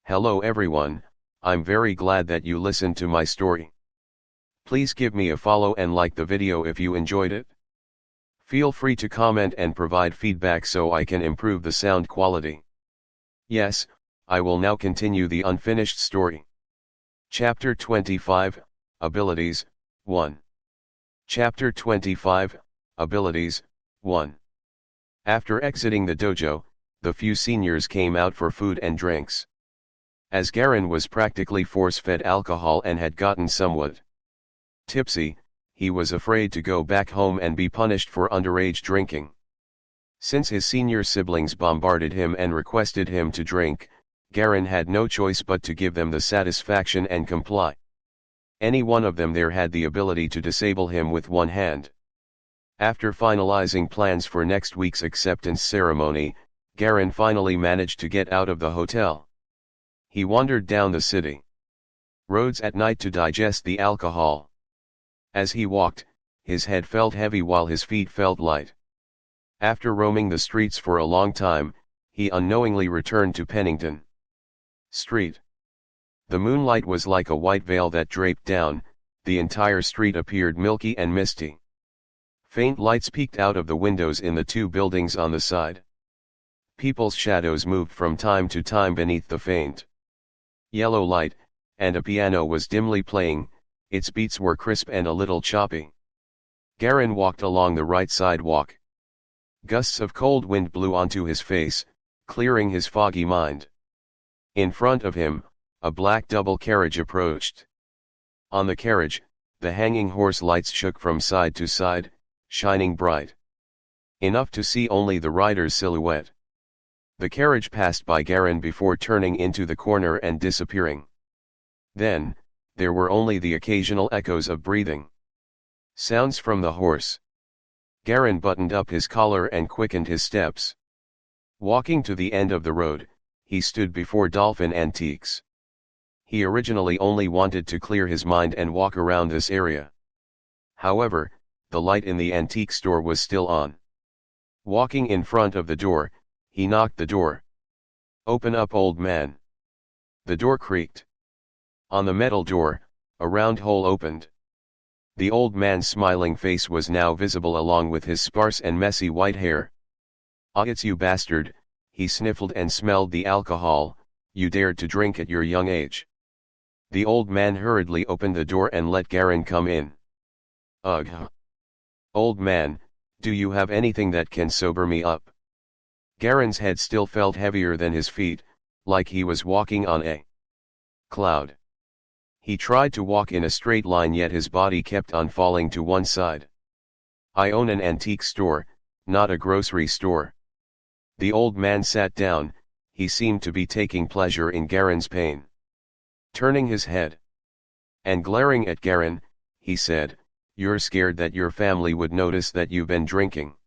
Hello everyone, I'm very glad that you listened to my story. Please give me a follow and like the video if you enjoyed it. Feel free to comment and provide feedback so I can improve the sound quality. Yes, I will now continue the unfinished story. Chapter 25, Abilities, 1. Chapter 25, Abilities, 1. After exiting the dojo, the few seniors came out for food and drinks. As Garen was practically force-fed alcohol and had gotten somewhat tipsy, he was afraid to go back home and be punished for underage drinking. Since his senior siblings bombarded him and requested him to drink, Garen had no choice but to give them the satisfaction and comply. Any one of them there had the ability to disable him with one hand. After finalizing plans for next week's acceptance ceremony, Garen finally managed to get out of the hotel. He wandered down the city roads at night to digest the alcohol. As he walked, his head felt heavy while his feet felt light. After roaming the streets for a long time, he unknowingly returned to Pennington Street. The moonlight was like a white veil that draped down, the entire street appeared milky and misty. Faint lights peeked out of the windows in the two buildings on the side. People's shadows moved from time to time beneath the faint yellow light, and a piano was dimly playing, its beats were crisp and a little choppy. Garen walked along the right sidewalk. Gusts of cold wind blew onto his face, clearing his foggy mind. In front of him, a black double carriage approached. On the carriage, the hanging horse lights shook from side to side, shining bright. Enough to see only the rider's silhouette. The carriage passed by Garen before turning into the corner and disappearing. Then, there were only the occasional echoes of breathing sounds from the horse. Garen buttoned up his collar and quickened his steps. Walking to the end of the road, he stood before Dolphin Antiques. He originally only wanted to clear his mind and walk around this area. However, the light in the antique store was still on. Walking in front of the door, he knocked the door. "Open up, old man." The door creaked. On the metal door, a round hole opened. The old man's smiling face was now visible along with his sparse and messy white hair. "Ah, it's you, bastard," he sniffled and smelled the alcohol. "You dared to drink at your young age." The old man hurriedly opened the door and let Garen come in. "Ugh. Old man, do you have anything that can sober me up?" Garen's head still felt heavier than his feet, like he was walking on a cloud. He tried to walk in a straight line, yet his body kept on falling to one side. "I own an antique store, not a grocery store." The old man sat down. He seemed to be taking pleasure in Garen's pain. Turning his head and glaring at Garen, he said, "You're scared that your family would notice that you've been drinking.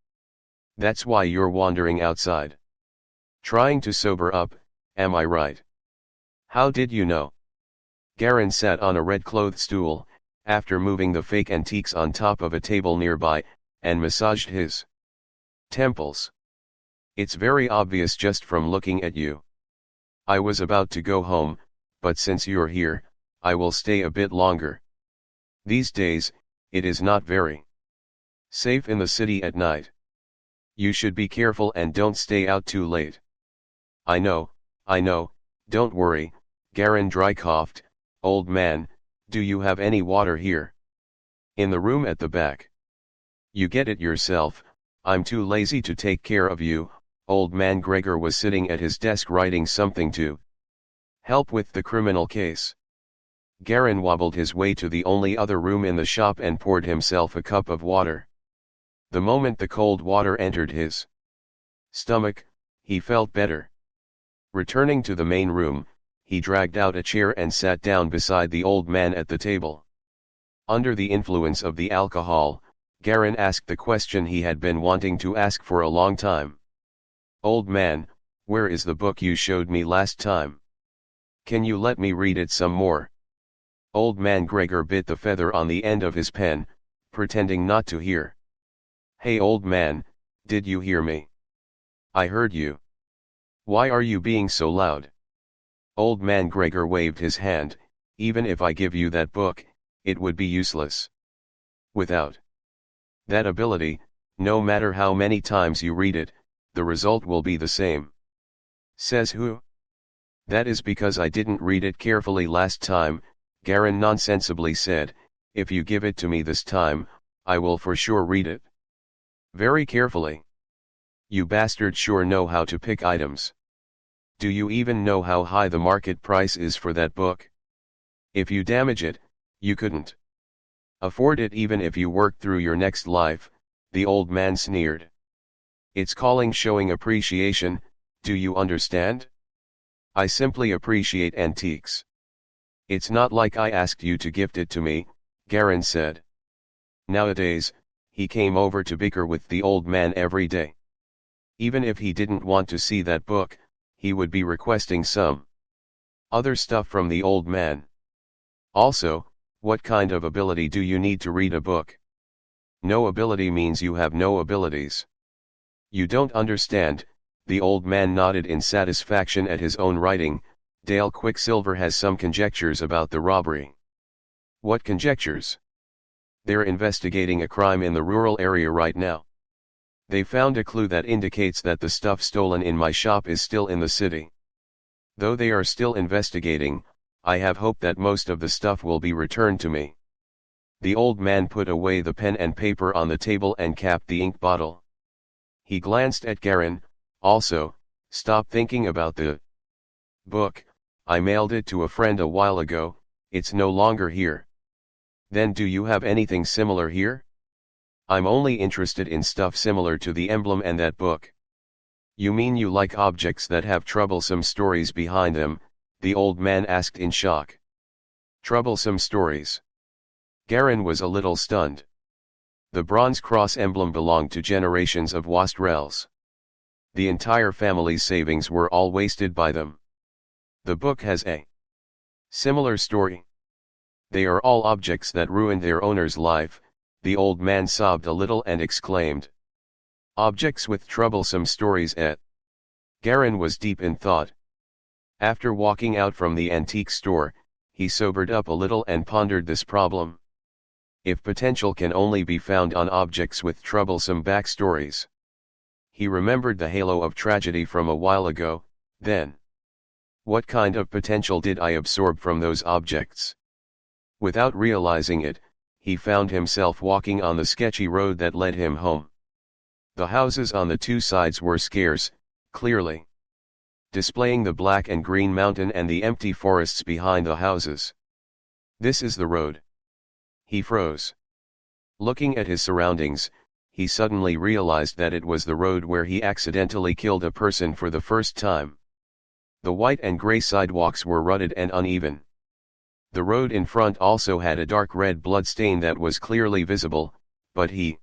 That's why you're wandering outside. Trying to sober up, am I right?" "How did you know?" Garen sat on a red-clothed stool, after moving the fake antiques on top of a table nearby, and massaged his temples. "It's very obvious just from looking at you. I was about to go home, but since you're here, I will stay a bit longer. These days, it is not very safe in the city at night. You should be careful and don't stay out too late." I know, don't worry," Garen dry coughed. "Old man, do you have any water here?" "In the room at the back." "You get it yourself, I'm too lazy to take care of you." Old man Gregor was sitting at his desk writing something to help with the criminal case. Garen wobbled his way to the only other room in the shop and poured himself a cup of water. The moment the cold water entered his stomach, he felt better. Returning to the main room, he dragged out a chair and sat down beside the old man at the table. Under the influence of the alcohol, Garen asked the question he had been wanting to ask for a long time. "Old man, where is the book you showed me last time? Can you let me read it some more?" Old man Gregor bit the feather on the end of his pen, pretending not to hear. "Hey old man, did you hear me?" "I heard you. Why are you being so loud?" Old man Gregor waved his hand. Even if I give you that book, it would be useless. Without that ability, no matter how many times you read it, the result will be the same. Says who? That is because I didn't read it carefully last time, Garin nonsensibly said. If you give it to me this time, I will for sure read it. Very carefully. You bastards sure know how to pick items. Do you even know how high the market price is for that book? If you damage it, you couldn't afford it even if you worked through your next life, the old man sneered. It's calling showing appreciation, do you understand? I simply appreciate antiques. It's not like I asked you to gift it to me, Garin said. Nowadays, he came over to bicker with the old man every day. Even if he didn't want to see that book, he would be requesting some other stuff from the old man. Also, what kind of ability do you need to read a book? No ability means you have no abilities. You don't understand, the old man nodded in satisfaction at his own writing. Dale Quicksilver has some conjectures about the robbery. What conjectures? They're investigating a crime in the rural area right now. They found a clue that indicates that the stuff stolen in my shop is still in the city. Though they are still investigating, I have hope that most of the stuff will be returned to me. The old man put away the pen and paper on the table and capped the ink bottle. He glanced at Garin. Also, stop thinking about the book. I mailed it to a friend a while ago, it's no longer here. Then do you have anything similar here? I'm only interested in stuff similar to the emblem and that book. You mean you like objects that have troublesome stories behind them? The old man asked in shock. Troublesome stories? Garin was a little stunned. The bronze cross emblem belonged to generations of wastrels. The entire family's savings were all wasted by them. The book has a similar story. They are all objects that ruined their owner's life. The old man sobbed a little and exclaimed. Objects with troublesome stories, eh? Garin was deep in thought. After walking out from the antique store, he sobered up a little and pondered this problem. If potential can only be found on objects with troublesome backstories. He remembered the halo of tragedy from a while ago, then. What kind of potential did I absorb from those objects? Without realizing it, he found himself walking on the sketchy road that led him home. The houses on the two sides were scarce, clearly displaying the black and green mountain and the empty forests behind the houses. This is the road. He froze. Looking at his surroundings, he suddenly realized that it was the road where he accidentally killed a person for the first time. The white and gray sidewalks were rutted and uneven. The road in front also had a dark red blood stain that was clearly visible, but he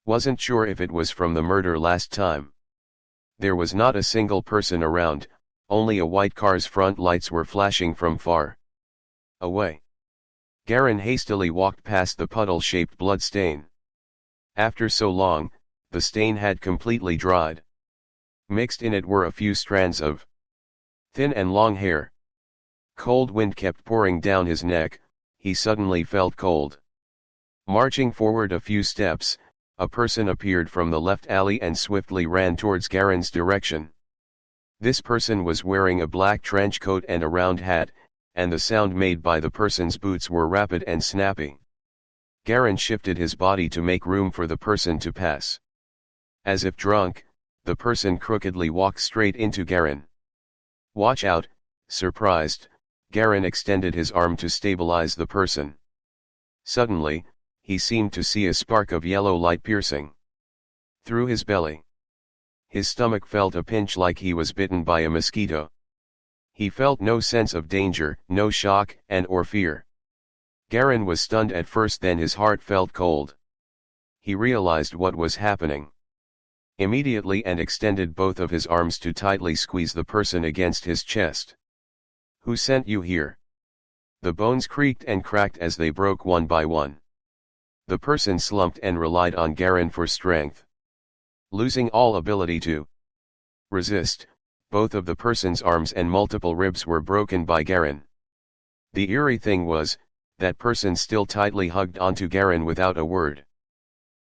wasn't sure if it was from the murder last time. There was not a single person around, only a white car's front lights were flashing from far away. Garin hastily walked past the puddle-shaped blood stain. After so long, the stain had completely dried. Mixed in it were a few strands of thin and long hair. Cold wind kept pouring down his neck. He suddenly felt cold. Marching forward a few steps, a person appeared from the left alley and swiftly ran towards Garin's direction. This person was wearing a black trench coat and a round hat, and the sound made by the person's boots were rapid and snappy. Garin shifted his body to make room for the person to pass. As if drunk, the person crookedly walked straight into Garin. Watch out, surprised, Garin extended his arm to stabilize the person. Suddenly, he seemed to see a spark of yellow light piercing through his belly. His stomach felt a pinch like he was bitten by a mosquito. He felt no sense of danger, no shock or fear. Garin was stunned at first, then his heart felt cold. He realized what was happening immediately and extended both of his arms to tightly squeeze the person against his chest. Who sent you here? The bones creaked and cracked as they broke one by one. The person slumped and relied on Garin for strength. Losing all ability to resist, Both of the person's arms and multiple ribs were broken by Garin. The eerie thing was, that person still tightly hugged onto Garin without a word.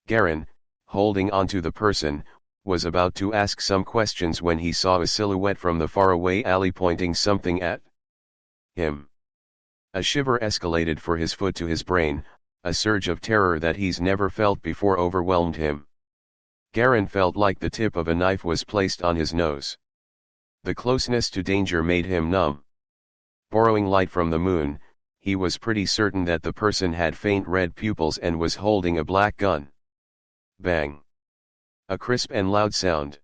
Garin, holding onto the person, was about to ask some questions when he saw a silhouette from the faraway alley pointing something at him. A shiver escalated for his foot to his brain, a surge of terror that he's never felt before overwhelmed him. Garin felt like the tip of a knife was placed on his nose. The closeness to danger made him numb. Borrowing light from the moon, he was pretty certain that the person had faint red pupils and was holding a black gun. Bang! A crisp and loud sound.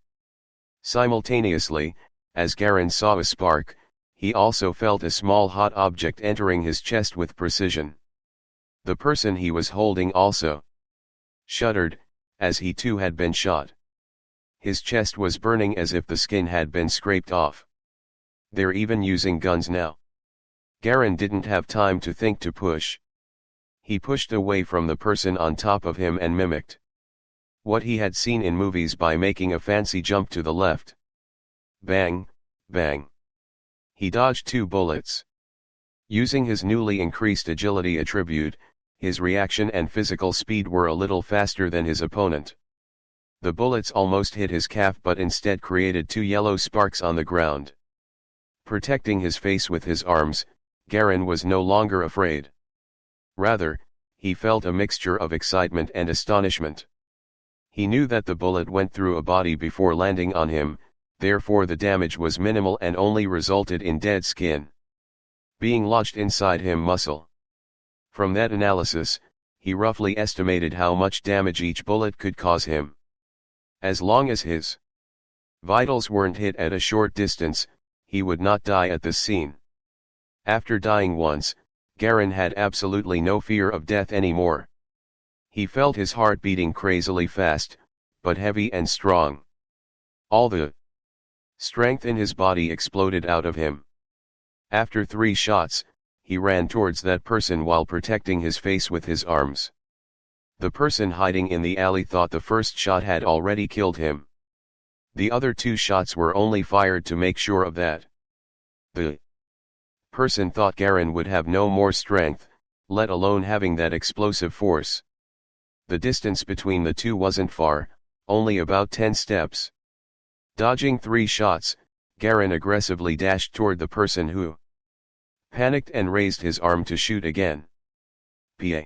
Simultaneously, as Garin saw a spark, he also felt a small hot object entering his chest with precision. The person he was holding also shuddered, as he too had been shot. His chest was burning as if the skin had been scraped off. They're even using guns now. Garin didn't have time to think to push. He pushed away from the person on top of him and mimicked what he had seen in movies by making a fancy jump to the left. Bang, bang. He dodged 2 bullets. Using his newly increased agility attribute, his reaction and physical speed were a little faster than his opponent. The bullets almost hit his calf but instead created 2 yellow sparks on the ground. Protecting his face with his arms, Garin was no longer afraid. Rather, he felt a mixture of excitement and astonishment. He knew that the bullet went through a body before landing on him, therefore the damage was minimal and only resulted in dead skin being lodged inside him muscle. From that analysis, he roughly estimated how much damage each bullet could cause him. As long as his vitals weren't hit at a short distance, he would not die at this scene. After dying once, Garin had absolutely no fear of death anymore. He felt his heart beating crazily fast, but heavy and strong. All the strength in his body exploded out of him. After 3 shots, he ran towards that person while protecting his face with his arms. The person hiding in the alley thought the first shot had already killed him. The other 2 shots were only fired to make sure of that. The person thought Garin would have no more strength, let alone having that explosive force. The distance between the 2 wasn't far, only about 10 steps. Dodging 3 shots, Garin aggressively dashed toward the person who panicked and raised his arm to shoot again. Pa.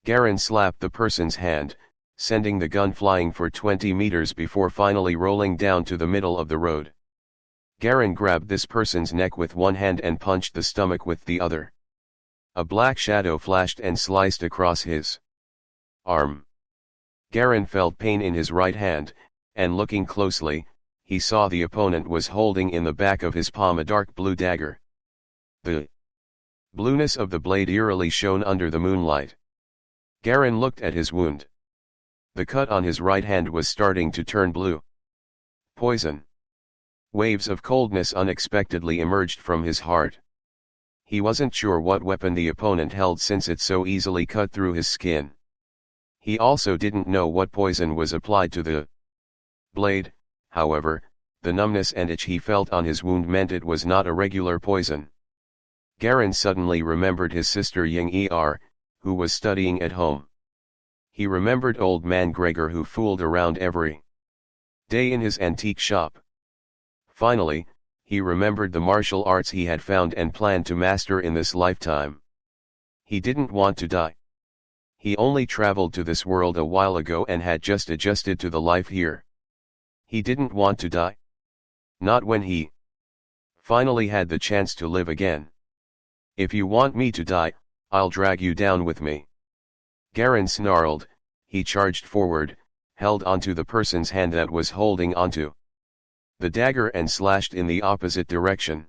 Garin slapped the person's hand, sending the gun flying for 20 meters before finally rolling down to the middle of the road. Garin grabbed this person's neck with one hand and punched the stomach with the other. A black shadow flashed and sliced across his arm. Garin felt pain in his right hand, and looking closely, he saw the opponent was holding in the back of his palm a dark blue dagger. The blueness of the blade eerily shone under the moonlight. Garin looked at his wound. The cut on his right hand was starting to turn blue. Poison. Waves of coldness unexpectedly emerged from his heart. He wasn't sure what weapon the opponent held since it so easily cut through his skin. He also didn't know what poison was applied to the blade, however, the numbness and itch he felt on his wound meant it was not a regular poison. Garin suddenly remembered his sister Ying-Er, who was studying at home. He remembered old man Gregor who fooled around every day in his antique shop. Finally, he remembered the martial arts he had found and planned to master in this lifetime. He didn't want to die. He only traveled to this world a while ago and had just adjusted to the life here. He didn't want to die. Not when he finally had the chance to live again. If you want me to die, I'll drag you down with me. Garin snarled. He charged forward, held onto the person's hand that was holding onto the dagger and slashed in the opposite direction.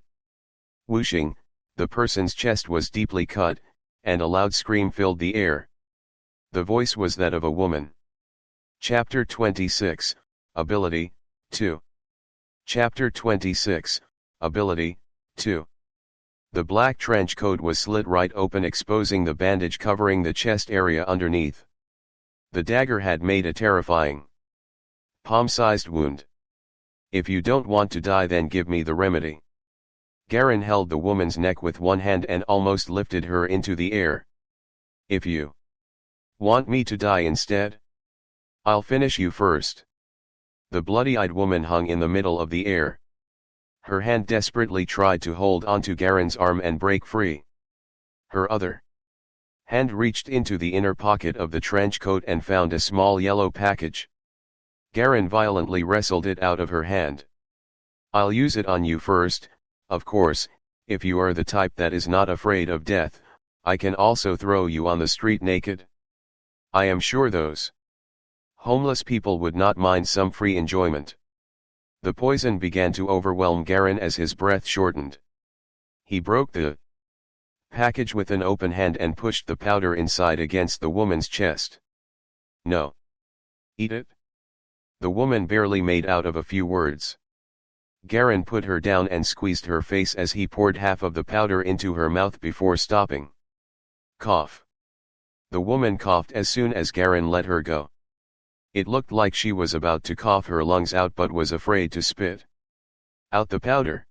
Whooshing, the person's chest was deeply cut, and a loud scream filled the air. The voice was that of a woman. Chapter 26, Ability, 2. Chapter 26, Ability, 2. The black trench coat was slit right open, exposing the bandage covering the chest area underneath. The dagger had made a terrifying palm-sized wound. If you don't want to die, then give me the remedy. Garen held the woman's neck with one hand and almost lifted her into the air. If you want me to die instead, I'll finish you first. The bloody-eyed woman hung in the middle of the air. Her hand desperately tried to hold onto Garen's arm and break free. Her other hand reached into the inner pocket of the trench coat and found a small yellow package. Garen violently wrestled it out of her hand. I'll use it on you first, of course. If you are the type that is not afraid of death, I can also throw you on the street naked. I am sure those homeless people would not mind some free enjoyment. The poison began to overwhelm Garen as his breath shortened. He broke the package with an open hand and pushed the powder inside against the woman's chest. No. Eat it? The woman barely made out of a few words. Garen put her down and squeezed her face as he poured half of the powder into her mouth before stopping. Cough. The woman coughed as soon as Garen let her go. It looked like she was about to cough her lungs out but was afraid to spit out the powder.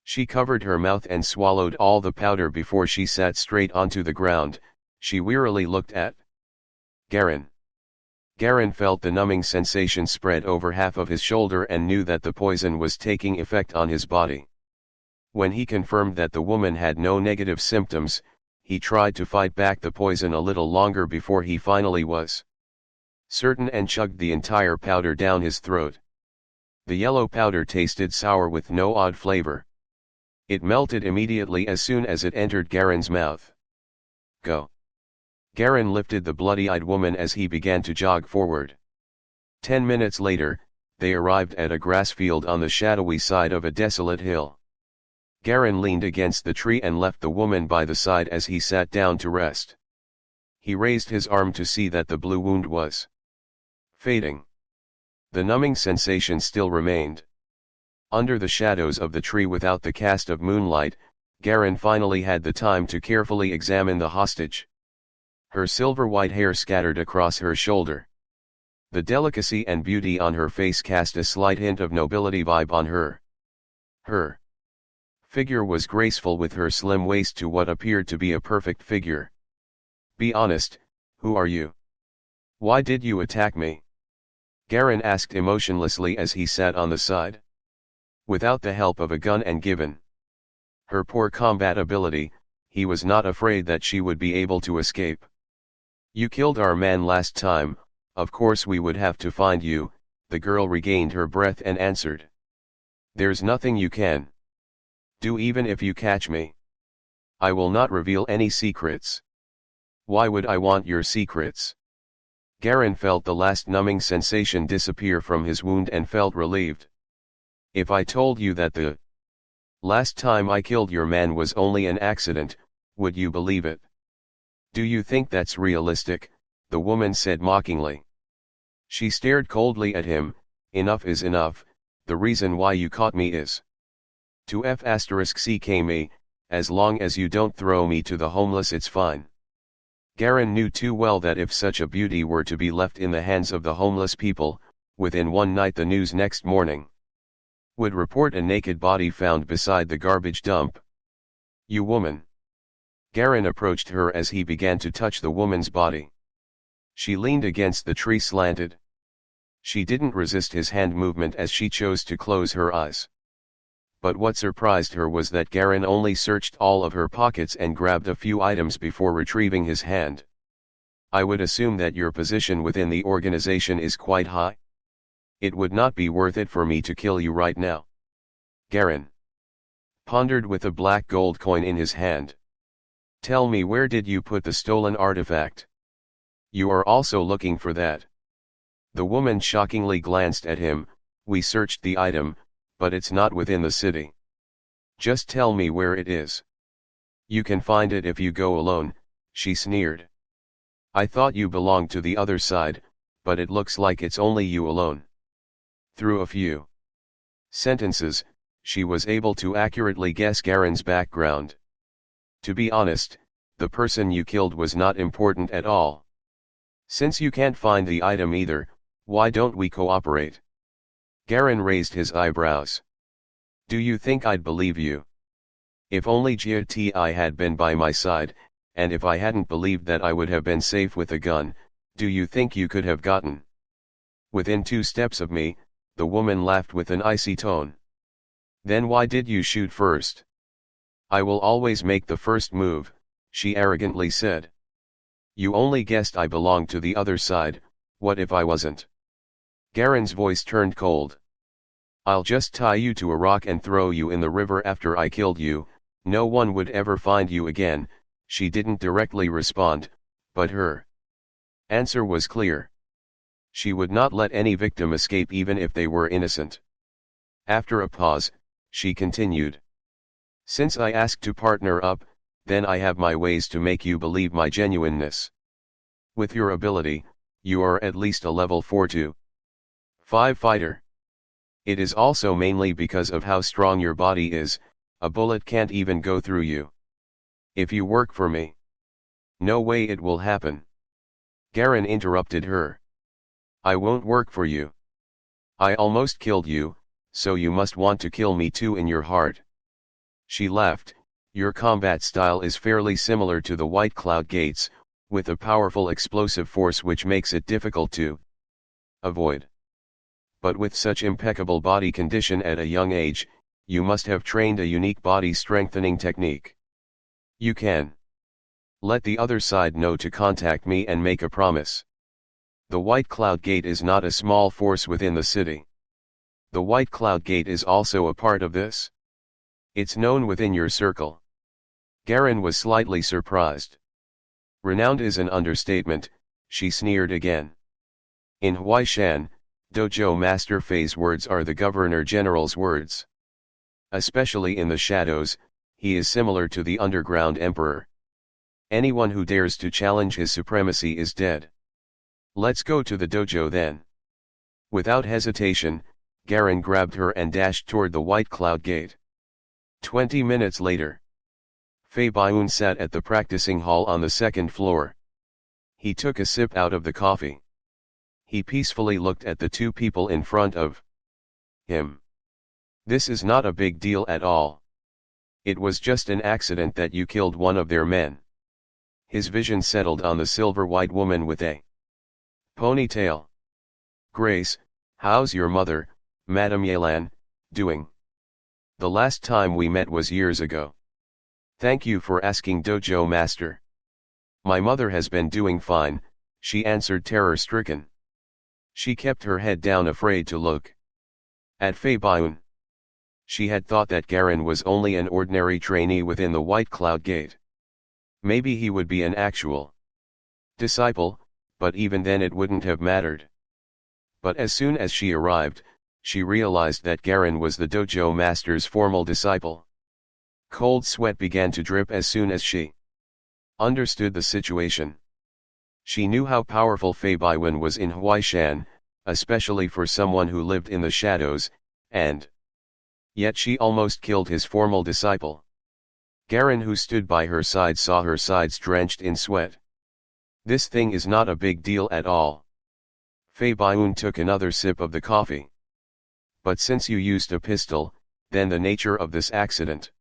She covered her mouth and swallowed all the powder before she sat straight onto the ground. She wearily looked at Garen. Garen felt the numbing sensation spread over half of his shoulder and knew that the poison was taking effect on his body. When he confirmed that the woman had no negative symptoms, he tried to fight back the poison a little longer before he finally was certain and chugged the entire powder down his throat. The yellow powder tasted sour with no odd flavor. It melted immediately as soon as it entered Garen's mouth. Go. Garen lifted the bloody-eyed woman as he began to jog forward. 10 minutes later, they arrived at a grass field on the shadowy side of a desolate hill. Garen leaned against the tree and left the woman by the side as he sat down to rest. He raised his arm to see that the blue wound was fading. The numbing sensation still remained. Under the shadows of the tree without the cast of moonlight, Garen finally had the time to carefully examine the hostage. Her silver-white hair scattered across her shoulder. The delicacy and beauty on her face cast a slight hint of nobility vibe on her. Her figure was graceful with her slim waist to what appeared to be a perfect figure. Be honest, who are you? Why did you attack me? Garen asked emotionlessly as he sat on the side. Without the help of a gun and given her poor combat ability, he was not afraid that she would be able to escape. You killed our man last time, of course we would have to find you. The girl regained her breath and answered. There's nothing you can do even if you catch me. I will not reveal any secrets. Why would I want your secrets? Garen felt the last numbing sensation disappear from his wound and felt relieved. If I told you that the last time I killed your man was only an accident, would you believe it? Do you think that's realistic? The woman said mockingly. She stared coldly at him. Enough is enough. The reason why you caught me is to *ck me, as long as you don't throw me to the homeless it's fine. Garen knew too well that if such a beauty were to be left in the hands of the homeless people, within one night the news next morning would report a naked body found beside the garbage dump. You woman. Garen approached her as he began to touch the woman's body. She leaned against the tree slanted. She didn't resist his hand movement as she chose to close her eyes. But what surprised her was that Garen only searched all of her pockets and grabbed a few items before retrieving his hand. I would assume that your position within the organization is quite high. It would not be worth it for me to kill you right now. Garen pondered with a black gold coin in his hand. Tell me, where did you put the stolen artifact? You are also looking for that. The woman shockingly glanced at him. We searched the item, but it's not within the city. Just tell me where it is. You can find it if you go alone, she sneered. I thought you belonged to the other side, but it looks like it's only you alone. Through a few sentences, she was able to accurately guess Garen's background. To be honest, the person you killed was not important at all. Since you can't find the item either, why don't we cooperate? Garen raised his eyebrows. Do you think I'd believe you? If only Jia had been by my side, and if I hadn't believed that I would have been safe with a gun, do you think you could have gotten within 2 steps of me? The woman laughed with an icy tone. Then why did you shoot first? I will always make the first move, she arrogantly said. You only guessed I belonged to the other side. What if I wasn't? Garen's voice turned cold. I'll just tie you to a rock and throw you in the river after I killed you. No one would ever find you again. She didn't directly respond, but her answer was clear. She would not let any victim escape even if they were innocent. After a pause, she continued. Since I asked to partner up, then I have my ways to make you believe my genuineness. With your ability, you are at least a level 4 to 5 fighter. It is also mainly because of how strong your body is, a bullet can't even go through you. If you work for me. No way it will happen. Garen interrupted her. I won't work for you. I almost killed you, so you must want to kill me too in your heart. She laughed. Your combat style is fairly similar to the White Cloud Gates, with a powerful explosive force which makes it difficult to avoid. But with such impeccable body condition at a young age, you must have trained a unique body strengthening technique. You can let the other side know to contact me and make a promise. The White Cloud Gate is not a small force within the city. The White Cloud Gate is also a part of this. It's known within your circle. Garen was slightly surprised. Renowned is an understatement, she sneered again. In Huaishan, Dojo Master Fei's words are the Governor General's words. Especially in the shadows, he is similar to the underground emperor. Anyone who dares to challenge his supremacy is dead. Let's go to the dojo then. Without hesitation, Garen grabbed her and dashed toward the White Cloud Gate. 20 minutes later. Fei Baiyun sat at the practicing hall on the 2nd floor. He took a sip out of the coffee. He peacefully looked at the 2 people in front of him. This is not a big deal at all. It was just an accident that you killed one of their men. His vision settled on the silver-white woman with a ponytail. Grace, how's your mother, Madame Yelan, doing? The last time we met was years ago. Thank you for asking, Dojo Master. My mother has been doing fine, she answered, terror-stricken. She kept her head down, afraid to look at Fei Baiyun. She had thought that Garen was only an ordinary trainee within the White Cloud Gate. Maybe he would be an actual disciple, but even then it wouldn't have mattered. But as soon as she arrived, she realized that Garen was the dojo master's formal disciple. Cold sweat began to drip as soon as she understood the situation. She knew how powerful Fei Baiyun was in Huaishan, especially for someone who lived in the shadows, and yet she almost killed his formal disciple. Garen, who stood by her side, saw her sides drenched in sweat. This thing is not a big deal at all. Fei Baiyun took another sip of the coffee. But since you used a pistol, then the nature of this accident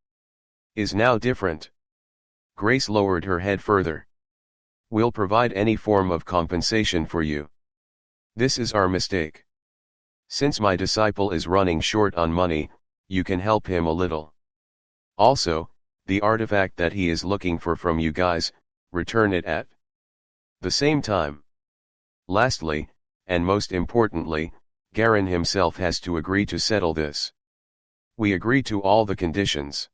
is now different. Grace lowered her head further. We'll provide any form of compensation for you. This is our mistake. Since my disciple is running short on money, you can help him a little. Also, the artifact that he is looking for from you guys, return it at the same time. Lastly, and most importantly, Garen himself has to agree to settle this. We agree to all the conditions.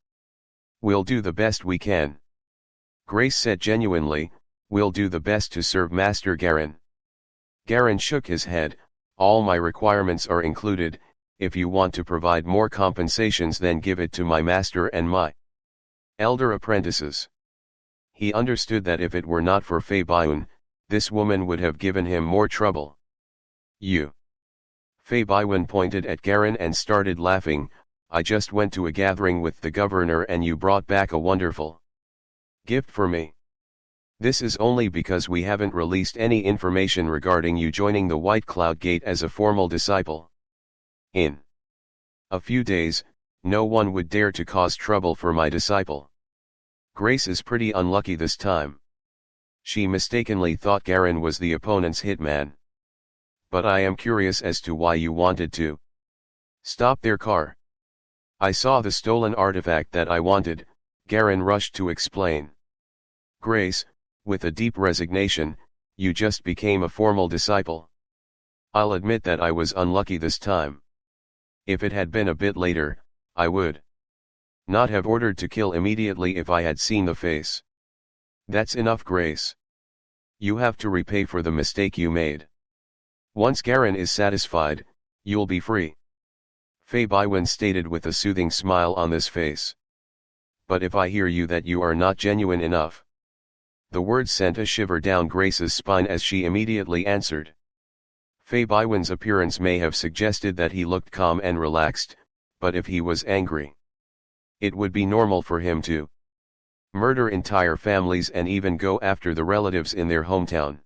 We'll do the best we can. Grace said genuinely, we'll do the best to serve Master Garen. Garen shook his head. All my requirements are included. If you want to provide more compensations, then give it to my master and my elder apprentices. He understood that if it were not for Fei Baiyun, this woman would have given him more trouble. You. Fei Baiyun pointed at Garen and started laughing. I just went to a gathering with the governor and you brought back a wonderful gift for me. This is only because we haven't released any information regarding you joining the White Cloud Gate as a formal disciple. In a few days, no one would dare to cause trouble for my disciple. Grace is pretty unlucky this time. She mistakenly thought Garen was the opponent's hitman. But I am curious as to why you wanted to stop their car. I saw the stolen artifact that I wanted, Garen rushed to explain. Grace, with a deep resignation, you just became a formal disciple. I'll admit that I was unlucky this time. If it had been a bit later, I would not have ordered to kill immediately if I had seen the face. That's enough, Grace. You have to repay for the mistake you made. Once Garen is satisfied, you'll be free. Faye Bywin stated with a soothing smile on his face. But if I hear you that you are not genuine enough. The words sent a shiver down Grace's spine as she immediately answered. Faye Bywin's appearance may have suggested that he looked calm and relaxed, but if he was angry, it would be normal for him to murder entire families and even go after the relatives in their hometown.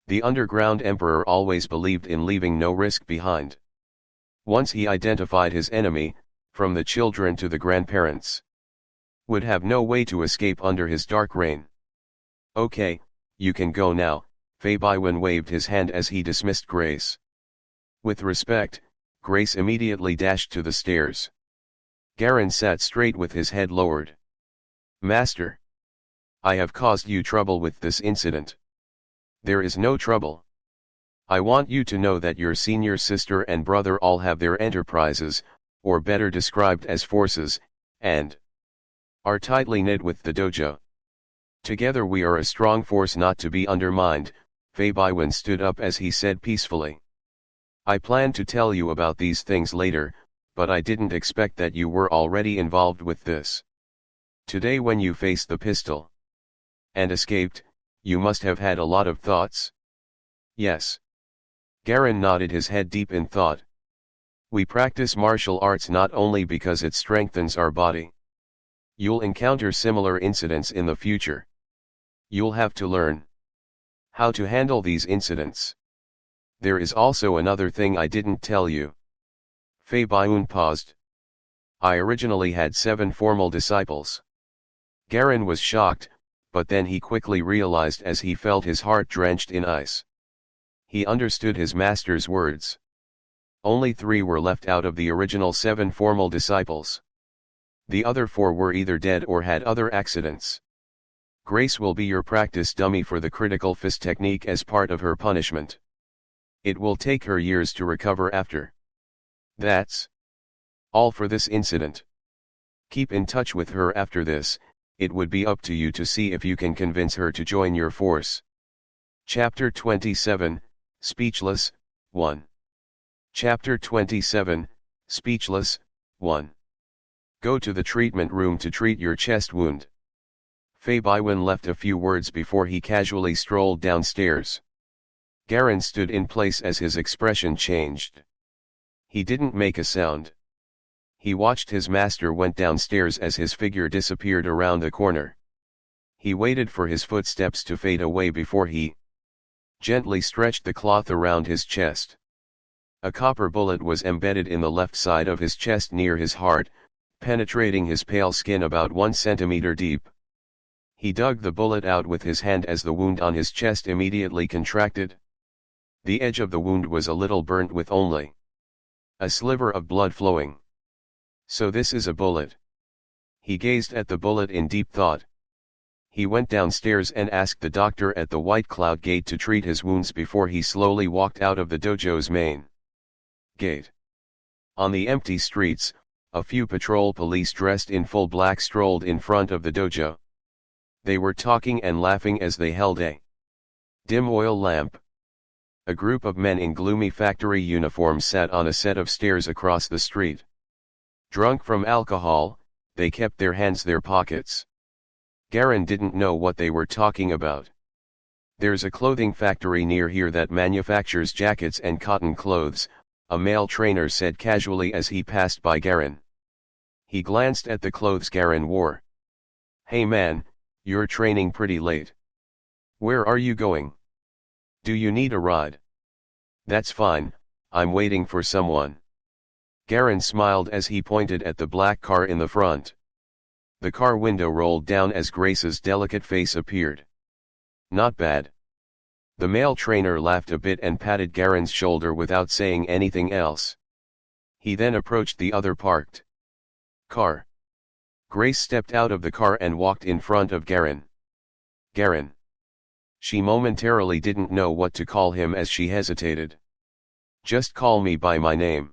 The underground emperor always believed in leaving no risk behind. Once he identified his enemy, from the children to the grandparents, would have no way to escape under his dark reign. Okay, you can go now, Faye Bywin waved his hand as he dismissed Grace. With respect, Grace immediately dashed to the stairs. Garen sat straight with his head lowered. Master, I have caused you trouble with this incident. There is no trouble. I want you to know that your senior sister and brother all have their enterprises, or better described as forces, and are tightly knit with the dojo. Together we are a strong force not to be undermined. Faye Bywin stood up as he said peacefully. I planned to tell you about these things later, but I didn't expect that you were already involved with this. Today when you faced the pistol and escaped, you must have had a lot of thoughts. Yes. Garen nodded his head deep in thought. We practice martial arts not only because it strengthens our body. You'll encounter similar incidents in the future. You'll have to learn how to handle these incidents. There is also another thing I didn't tell you. Faye Bywin paused. I originally had 7 formal disciples. Garen was shocked, but then he quickly realized as he felt his heart drenched in ice. He understood his master's words. Only 3 were left out of the original 7 formal disciples. The other 4 were either dead or had other accidents. Grace will be your practice dummy for the critical fist technique as part of her punishment. It will take her years to recover after. That's all for this incident. Keep in touch with her after this. It would be up to you to see if you can convince her to join your force. Chapter 27, Speechless, 1. Chapter 27, Speechless, 1. Go to the treatment room to treat your chest wound. Faye Bywin left a few words before he casually strolled downstairs. Garen stood in place as his expression changed. He didn't make a sound. He watched his master went downstairs as his figure disappeared around the corner. He waited for his footsteps to fade away before he gently stretched the cloth around his chest. A copper bullet was embedded in the left side of his chest near his heart, penetrating his pale skin about 1 centimeter deep. He dug the bullet out with his hand as the wound on his chest immediately contracted. The edge of the wound was a little burnt with only a sliver of blood flowing. So this is a bullet. He gazed at the bullet in deep thought. He went downstairs and asked the doctor at the White Cloud Gate to treat his wounds before he slowly walked out of the dojo's main gate. On the empty streets, a few patrol police dressed in full black strolled in front of the dojo. They were talking and laughing as they held a dim oil lamp. A group of men in gloomy factory uniforms sat on a set of stairs across the street. Drunk from alcohol, they kept their hands in their pockets. Garen didn't know what they were talking about. There's a clothing factory near here that manufactures jackets and cotton clothes, a male trainer said casually as he passed by Garen. He glanced at the clothes Garen wore. Hey man, you're training pretty late. Where are you going? Do you need a ride? That's fine, I'm waiting for someone. Garen smiled as he pointed at the black car in the front. The car window rolled down as Grace's delicate face appeared. Not bad. The male trainer laughed a bit and patted Garen's shoulder without saying anything else. He then approached the other parked car. Grace stepped out of the car and walked in front of Garen. Garen. She momentarily didn't know what to call him as she hesitated. Just call me by my name.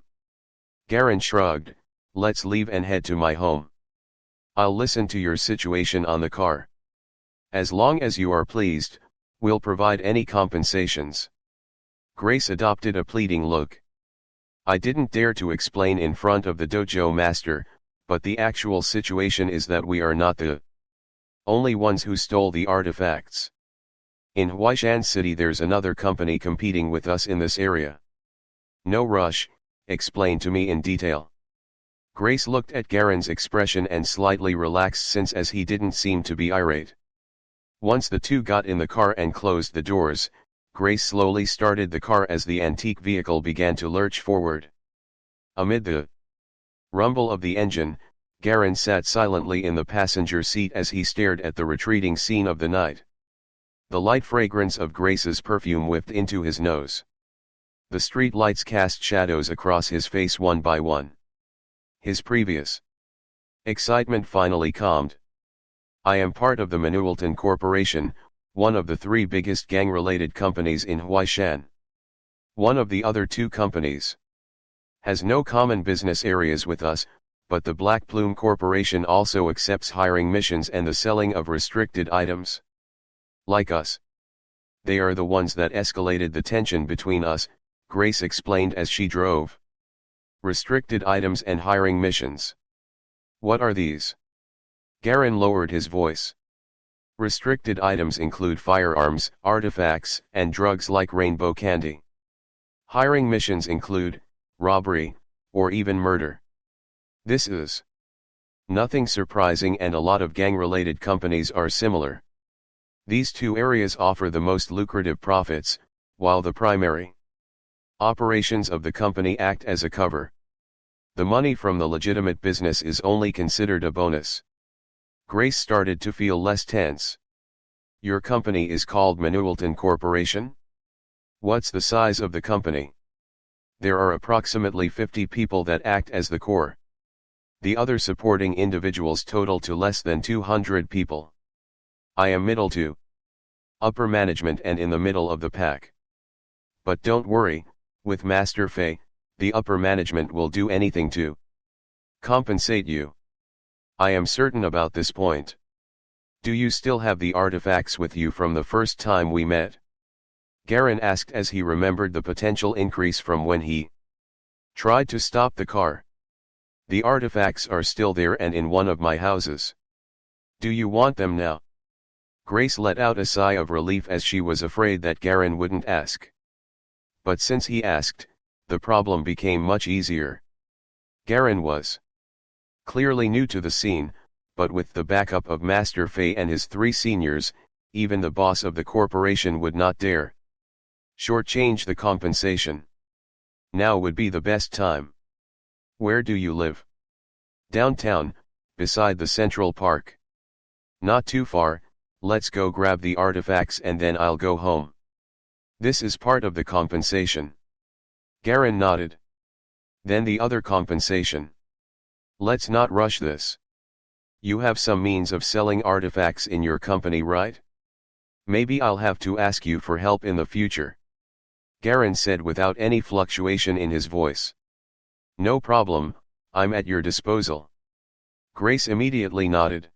Garen shrugged. Let's leave and head to my home. I'll listen to your situation on the car. As long as you are pleased, we'll provide any compensations. Grace adopted a pleading look. I didn't dare to explain in front of the dojo master, but the actual situation is that we are not the only ones who stole the artifacts. In Huaishan City there's another company competing with us in this area. No rush, explain to me in detail. Grace looked at Garen's expression and slightly relaxed since as he didn't seem to be irate. Once the two got in the car and closed the doors, Grace slowly started the car as the antique vehicle began to lurch forward. Amid the rumble of the engine, Garen sat silently in the passenger seat as he stared at the retreating scene of the night. The light fragrance of Grace's perfume whiffed into his nose. The street lights cast shadows across his face one by one. His previous excitement finally calmed. I am part of the Manuelton Corporation, one of the three biggest gang-related companies in Huaishan. One of the other two companies has no common business areas with us, but the Black Plume Corporation also accepts hiring missions and the selling of restricted items. Like us. They are the ones that escalated the tension between us, Grace explained as she drove. Restricted items and hiring missions. What are these? Garen lowered his voice. Restricted items include firearms, artifacts, and drugs like rainbow candy. Hiring missions include robbery, or even murder. This is nothing surprising, and a lot of gang-related companies are similar. These two areas offer the most lucrative profits, while the primary operations of the company act as a cover. The money from the legitimate business is only considered a bonus. Grace started to feel less tense. Your company is called Manuelton Corporation? What's the size of the company? There are approximately 50 people that act as the core. The other supporting individuals total to less than 200 people. I am middle to upper management and in the middle of the pack. But don't worry, with Master Fei, the upper management will do anything to compensate you. I am certain about this point. Do you still have the artifacts with you from the first time we met? Garen asked as he remembered the potential increase from when he tried to stop the car. The artifacts are still there and in one of my houses. Do you want them now? Grace let out a sigh of relief as she was afraid that Garen wouldn't ask. But since he asked, the problem became much easier. Garen was clearly new to the scene, but with the backup of Master Fei and his three seniors, even the boss of the corporation would not dare shortchange the compensation. Now would be the best time. Where do you live? Downtown, beside the Central Park. Not too far, let's go grab the artifacts and then I'll go home. This is part of the compensation. Garen nodded. Then the other compensation. Let's not rush this. You have some means of selling artifacts in your company, right? Maybe I'll have to ask you for help in the future. Garen said without any fluctuation in his voice. No problem, I'm at your disposal. Grace immediately nodded.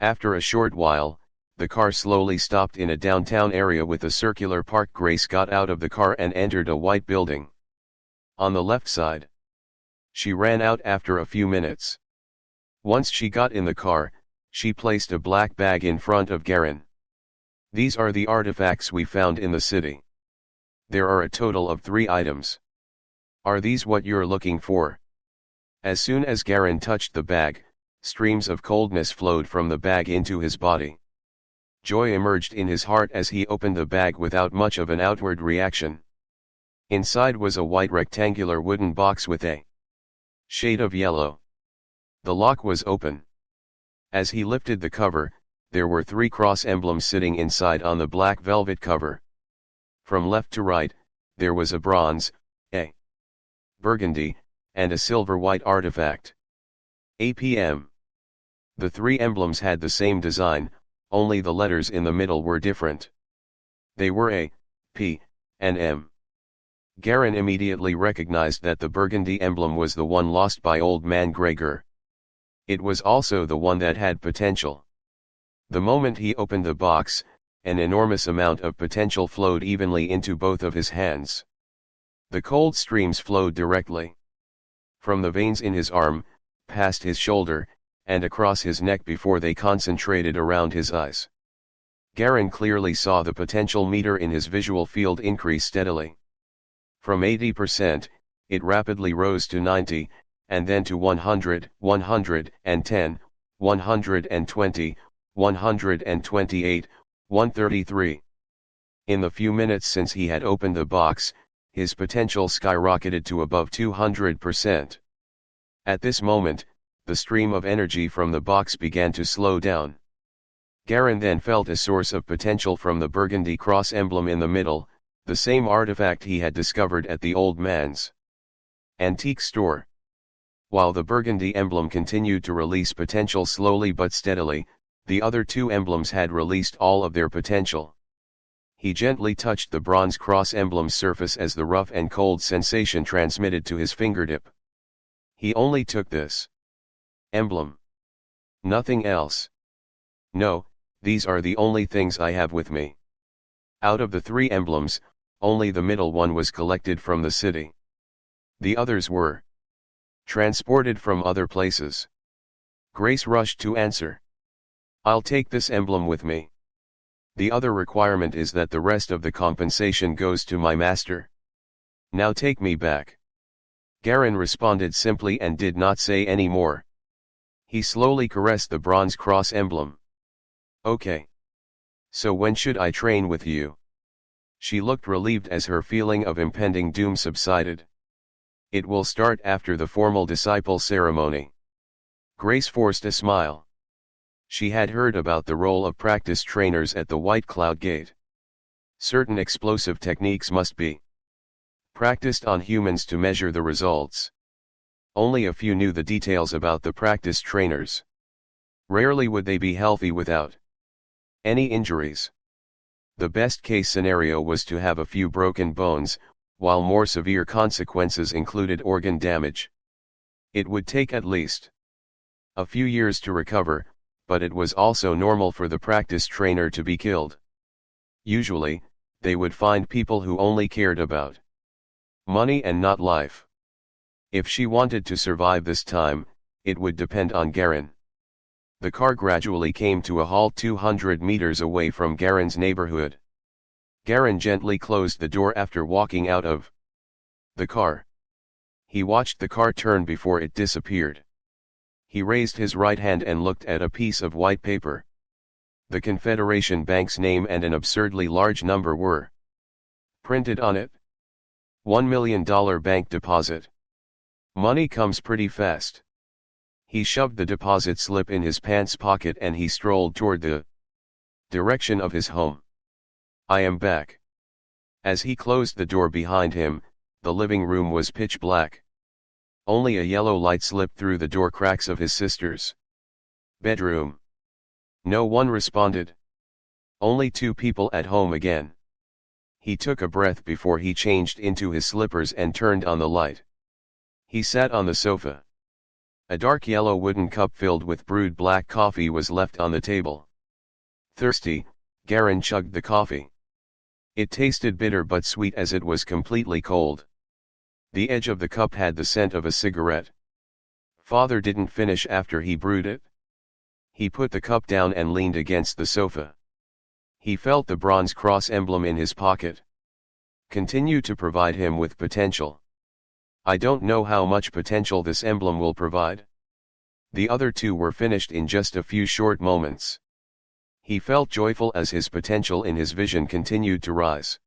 After a short while, the car slowly stopped in a downtown area with a circular park. Grace got out of the car and entered a white building. On the left side. She ran out after a few minutes. Once she got in the car, she placed a black bag in front of Garen. These are the artifacts we found in the city. There are a total of 3 items. Are these what you're looking for? As soon as Garen touched the bag, streams of coldness flowed from the bag into his body. Joy emerged in his heart as he opened the bag without much of an outward reaction. Inside was a white rectangular wooden box with a Shade of yellow. The lock was open. As he lifted the cover, there were 3 cross emblems sitting inside on the black velvet cover. From left to right, there was a bronze, a burgundy, and a silver-white artifact. APM. The 3 emblems had the same design, only the letters in the middle were different. They were A, P, and M. Garin immediately recognized that the burgundy emblem was the one lost by Old Man Gregor. It was also the one that had potential. The moment he opened the box, an enormous amount of potential flowed evenly into both of his hands. The cold streams flowed directly from the veins in his arm, past his shoulder, and across his neck before they concentrated around his eyes. Garin clearly saw the potential meter in his visual field increase steadily. From 80%, it rapidly rose to 90, and then to 100, 110, 120, 128, 133. In the few minutes since he had opened the box, his potential skyrocketed to above 200%. At this moment, the stream of energy from the box began to slow down. Garin then felt a source of potential from the burgundy cross emblem in the middle, the same artifact he had discovered at the old man's antique store. While the burgundy emblem continued to release potential slowly but steadily, the other 2 emblems had released all of their potential. He gently touched the bronze cross emblem's surface as the rough and cold sensation transmitted to his fingertip. He only took this emblem. Nothing else. No, these are the only things I have with me. Out of the 3 emblems, only the middle one was collected from the city. The others were transported from other places. Grace rushed to answer. I'll take this emblem with me. The other requirement is that the rest of the compensation goes to my master. Now take me back. Garin responded simply and did not say any more. He slowly caressed the bronze cross emblem. Okay. So when should I train with you? She looked relieved as her feeling of impending doom subsided. It will start after the formal disciple ceremony. Grace forced a smile. She had heard about the role of practice trainers at the White Cloud Gate. Certain explosive techniques must be practiced on humans to measure the results. Only a few knew the details about the practice trainers. Rarely would they be healthy without any injuries. The best case scenario was to have a few broken bones, while more severe consequences included organ damage. It would take at least a few years to recover, but it was also normal for the practice trainer to be killed. Usually, they would find people who only cared about money and not life. If she wanted to survive this time, it would depend on Garin. The car gradually came to a halt 200 meters away from Garin's neighborhood. Garin gently closed the door after walking out of the car. He watched the car turn before it disappeared. He raised his right hand and looked at a piece of white paper. The Confederation Bank's name and an absurdly large number were printed on it. $1 million bank deposit. Money comes pretty fast. He shoved the deposit slip in his pants pocket and he strolled toward the direction of his home. I am back. As he closed the door behind him, the living room was pitch black. Only a yellow light slipped through the door cracks of his sister's bedroom. No one responded. Only 2 people at home again. He took a breath before he changed into his slippers and turned on the light. He sat on the sofa. A dark yellow wooden cup filled with brewed black coffee was left on the table. Thirsty, Garin chugged the coffee. It tasted bitter but sweet as it was completely cold. The edge of the cup had the scent of a cigarette. Father didn't finish after he brewed it. He put the cup down and leaned against the sofa. He felt the bronze cross emblem in his pocket. Continue to provide him with potential. I don't know how much potential this emblem will provide. The other 2 were finished in just a few short moments. He felt joyful as his potential in his vision continued to rise.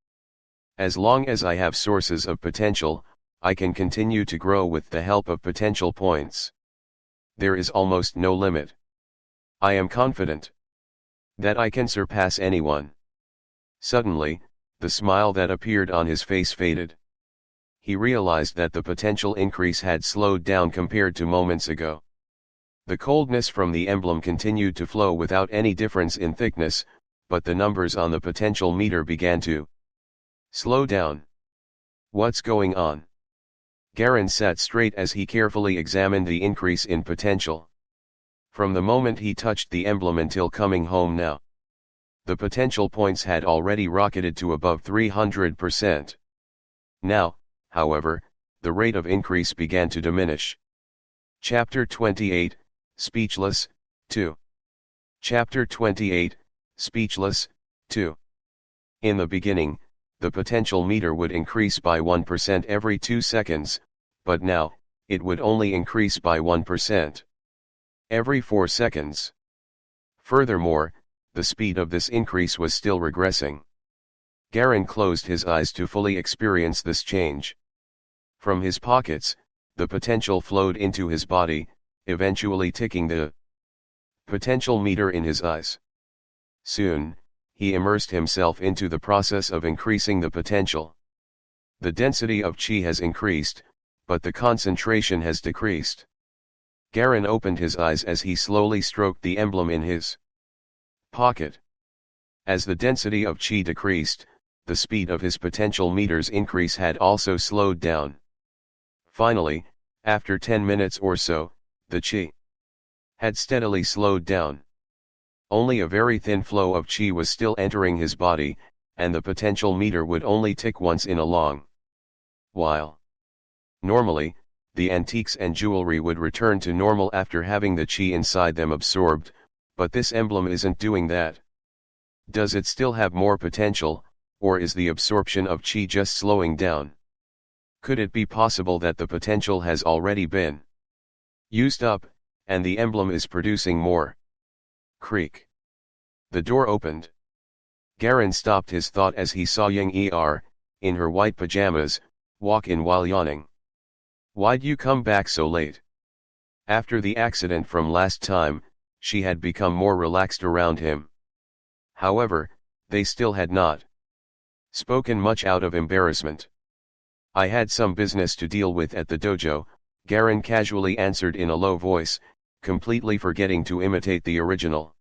As long as I have sources of potential, I can continue to grow with the help of potential points. There is almost no limit. I am confident that I can surpass anyone. Suddenly, the smile that appeared on his face faded. He realized that the potential increase had slowed down compared to moments ago. The coldness from the emblem continued to flow without any difference in thickness, but the numbers on the potential meter began to slow down. What's going on? Garen sat straight as he carefully examined the increase in potential. From the moment he touched the emblem until coming home now, the potential points had already rocketed to above 300%. Now, however, the rate of increase began to diminish. Chapter 28, Speechless, 2. Chapter 28, Speechless, 2. In the beginning, the potential meter would increase by 1% every 2 seconds, but now, it would only increase by 1% every 4 seconds. Furthermore, the speed of this increase was still regressing. Garen closed his eyes to fully experience this change. From his pockets, the potential flowed into his body, eventually ticking the potential meter in his eyes. Soon, he immersed himself into the process of increasing the potential. The density of chi has increased, but the concentration has decreased. Garen opened his eyes as he slowly stroked the emblem in his pocket. As the density of chi decreased, the speed of his potential meter's increase had also slowed down. Finally, after 10 minutes or so, the chi had steadily slowed down. Only a very thin flow of chi was still entering his body, and the potential meter would only tick once in a long while. Normally, the antiques and jewelry would return to normal after having the chi inside them absorbed, but this emblem isn't doing that. Does it still have more potential, or is the absorption of chi just slowing down? Could it be possible that the potential has already been used up, and the emblem is producing more? Creak. The door opened. Garen stopped his thought as he saw Yang in her white pajamas, walk in while yawning. Why'd you come back so late? After the accident from last time, she had become more relaxed around him. However, they still had not spoken much out of embarrassment. I had some business to deal with at the dojo, Garen casually answered in a low voice, completely forgetting to imitate the original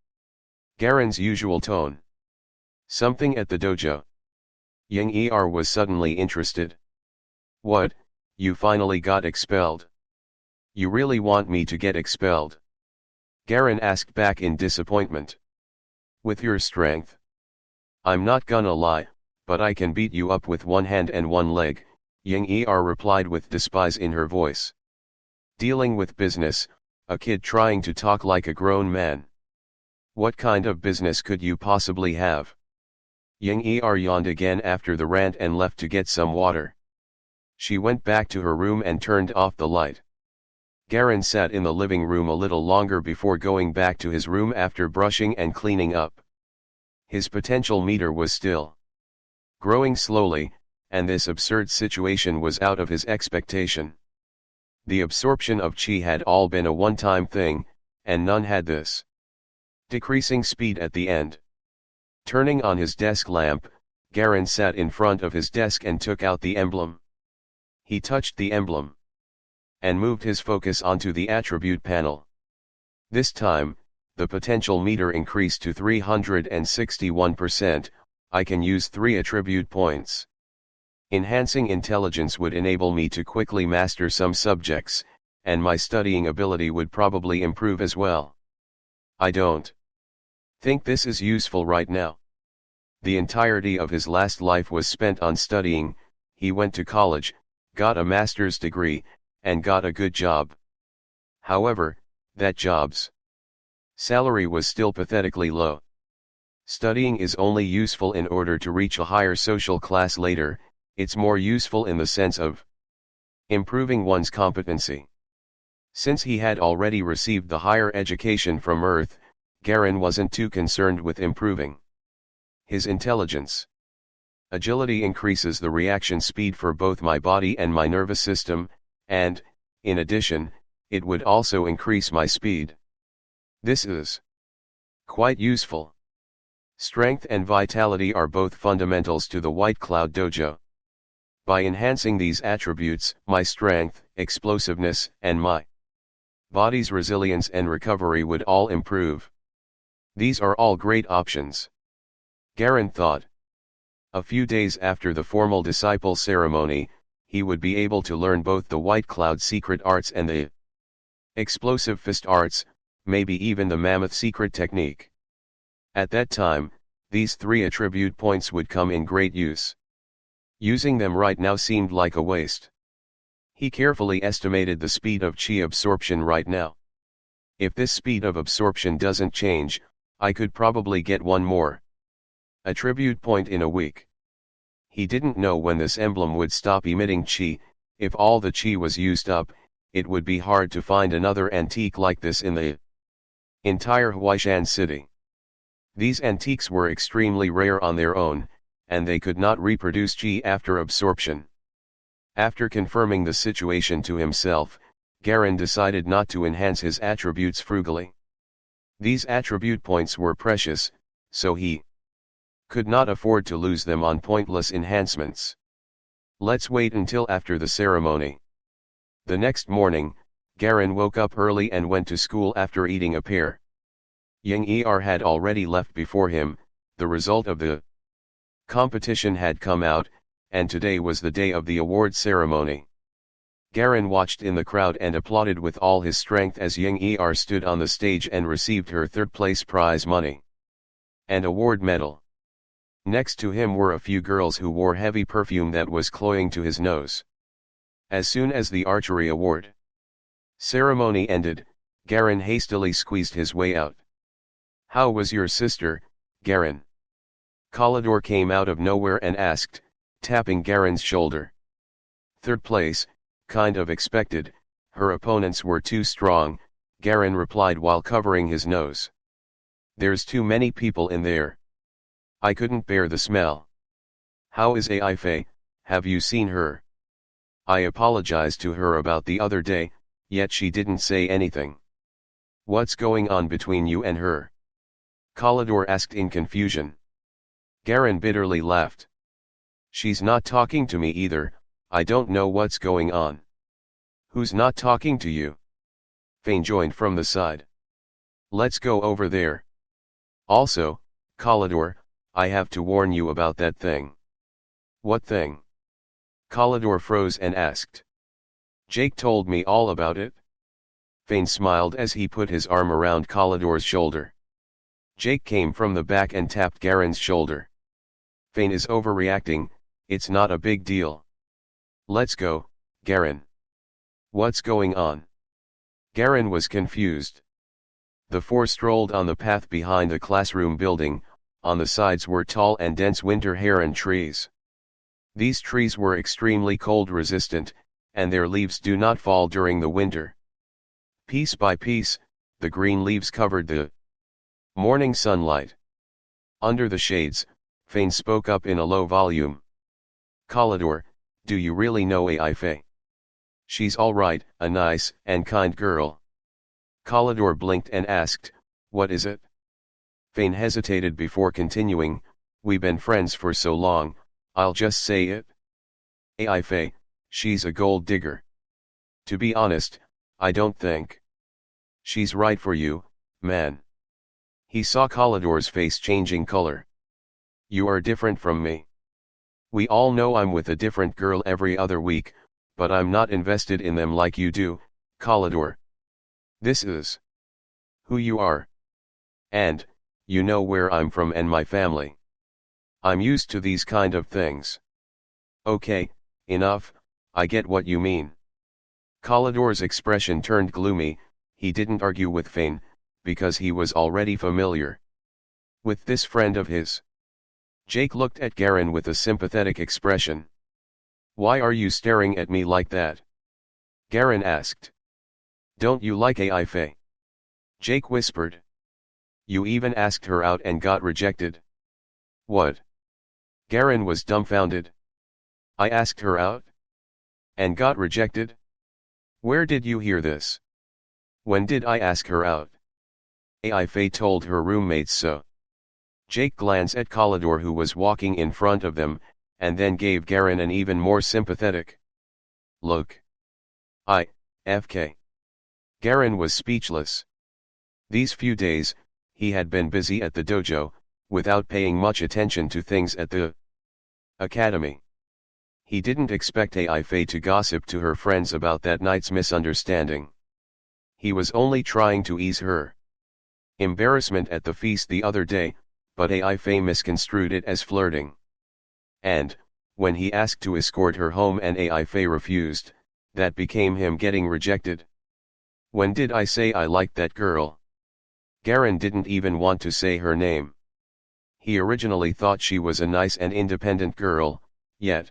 Garen's usual tone. Something at the dojo. Yang was suddenly interested. What, you finally got expelled? You really want me to get expelled? Garen asked back in disappointment. With your strength? I'm not gonna lie, but I can beat you up with one hand and one leg, Yang replied with despise in her voice. Dealing with business, a kid trying to talk like a grown man. What kind of business could you possibly have? Yang yawned again after the rant and left to get some water. She went back to her room and turned off the light. Garen sat in the living room a little longer before going back to his room after brushing and cleaning up. His potential meter was still growing slowly, and this absurd situation was out of his expectation. The absorption of chi had all been a one-time thing, and none had this decreasing speed at the end. Turning on his desk lamp, Garen sat in front of his desk and took out the emblem. He touched the emblem and moved his focus onto the attribute panel. This time, the potential meter increased to 361%, I can use 3 attribute points. Enhancing intelligence would enable me to quickly master some subjects, and my studying ability would probably improve as well. I don't think this is useful right now. The entirety of his last life was spent on studying. He went to college, got a master's degree, and got a good job. However, that job's salary was still pathetically low. Studying is only useful in order to reach a higher social class later, it's more useful in the sense of improving one's competency. Since he had already received the higher education from Earth, Garen wasn't too concerned with improving his intelligence. Agility increases the reaction speed for both my body and my nervous system, and, in addition, it would also increase my speed. This is quite useful. Strength and vitality are both fundamentals to the White Cloud Dojo. By enhancing these attributes, my strength, explosiveness, and my body's resilience and recovery would all improve. These are all great options, Garen thought. A few days after the formal disciple ceremony, he would be able to learn both the White Cloud secret arts and the explosive fist arts, maybe even the mammoth secret technique. At that time, these 3 attribute points would come in great use. Using them right now seemed like a waste. He carefully estimated the speed of chi absorption right now. If this speed of absorption doesn't change, I could probably get 1 more attribute point in a week. He didn't know when this emblem would stop emitting chi. If all the chi was used up, it would be hard to find another antique like this in the entire Huaishan city. These antiques were extremely rare on their own, and they could not reproduce chi after absorption. After confirming the situation to himself, Garen decided not to enhance his attributes frugally. These attribute points were precious, so he could not afford to lose them on pointless enhancements. Let's wait until after the ceremony. The next morning, Garen woke up early and went to school after eating a pear. Yang Er had already left before him. The result of the competition had come out, and today was the day of the award ceremony. Garen watched in the crowd and applauded with all his strength as Yang Er stood on the stage and received her 3rd place prize money and award medal. Next to him were a few girls who wore heavy perfume that was cloying to his nose. As soon as the archery award ceremony ended, Garen hastily squeezed his way out. "How was your sister, Garen?" Kalidor came out of nowhere and asked, tapping Garen's shoulder. "3rd place, kind of expected, her opponents were too strong," Garen replied while covering his nose. "There's too many people in there. I couldn't bear the smell." "How is Ai Fei, have you seen her?" "I apologized to her about the other day, yet she didn't say anything." "What's going on between you and her?" Kalidor asked in confusion. Garen bitterly laughed. "She's not talking to me either, I don't know what's going on." "Who's not talking to you?" Fane joined from the side. "Let's go over there. Also, Kalidor, I have to warn you about that thing." "What thing?" Kalidor froze and asked. "Jake told me all about it." Fane smiled as he put his arm around Kalidor's shoulder. Jake came from the back and tapped Garen's shoulder. "Fane is overreacting, it's not a big deal." "Let's go, Garen." "What's going on?" Garen was confused. The 4 strolled on the path behind the classroom building. On the sides were tall and dense winter heron trees. These trees were extremely cold resistant, and their leaves do not fall during the winter. Piece by piece, the green leaves covered the morning sunlight. Under the shades, Fane spoke up in a low volume. "Kalidor, do you really know Ai Fei?" "She's all right, a nice and kind girl." Kalidor blinked and asked, "What is it?" Fane hesitated before continuing, "We've been friends for so long, I'll just say it. Ai Fei, she's a gold digger." "To be honest, I don't think she's right for you, man." He saw Kalidor's face changing color. "You are different from me. We all know I'm with a different girl every other week, but I'm not invested in them like you do, Kalidor. This is who you are. And, you know where I'm from and my family. I'm used to these kind of things." "Okay, enough, I get what you mean." Kalidor's expression turned gloomy. He didn't argue with Fane, because he was already familiar with this friend of his. Jake looked at Garen with a sympathetic expression. "Why are you staring at me like that?" Garen asked. "Don't you like Ai Fei?" Jake whispered. "You even asked her out and got rejected." "What?" Garen was dumbfounded. I asked her out? And got rejected? Where did you hear this? When did I ask her out? Ai Fei told her roommates so. Jake glanced at Calidor, who was walking in front of them, and then gave Garen an even more sympathetic look. FK. Garen was speechless. These few days, he had been busy at the dojo, without paying much attention to things at the academy. He didn't expect Ai Fei to gossip to her friends about that night's misunderstanding. He was only trying to ease her embarrassment at the feast the other day, but Ai Fei misconstrued it as flirting. And, when he asked to escort her home and Ai Fei refused, that became him getting rejected. When did I say I liked that girl? Garen didn't even want to say her name. He originally thought she was a nice and independent girl, yet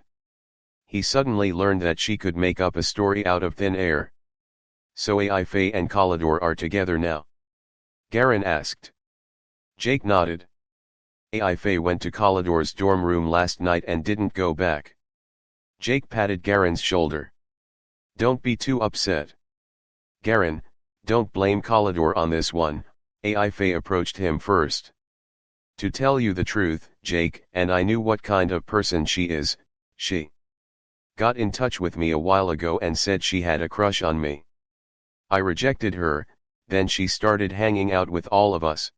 he suddenly learned that she could make up a story out of thin air. So Ai Fei and Calidor are together now? Garen asked. Jake nodded. Ai Fei went to Calidor's dorm room last night and didn't go back. Jake patted Garen's shoulder. Don't be too upset. Garen, don't blame Calidor on this one. Ai Fei approached him first. To tell you the truth, Jake, and I knew what kind of person she is. She got in touch with me a while ago and said she had a crush on me. I rejected her, then she started hanging out with all of us.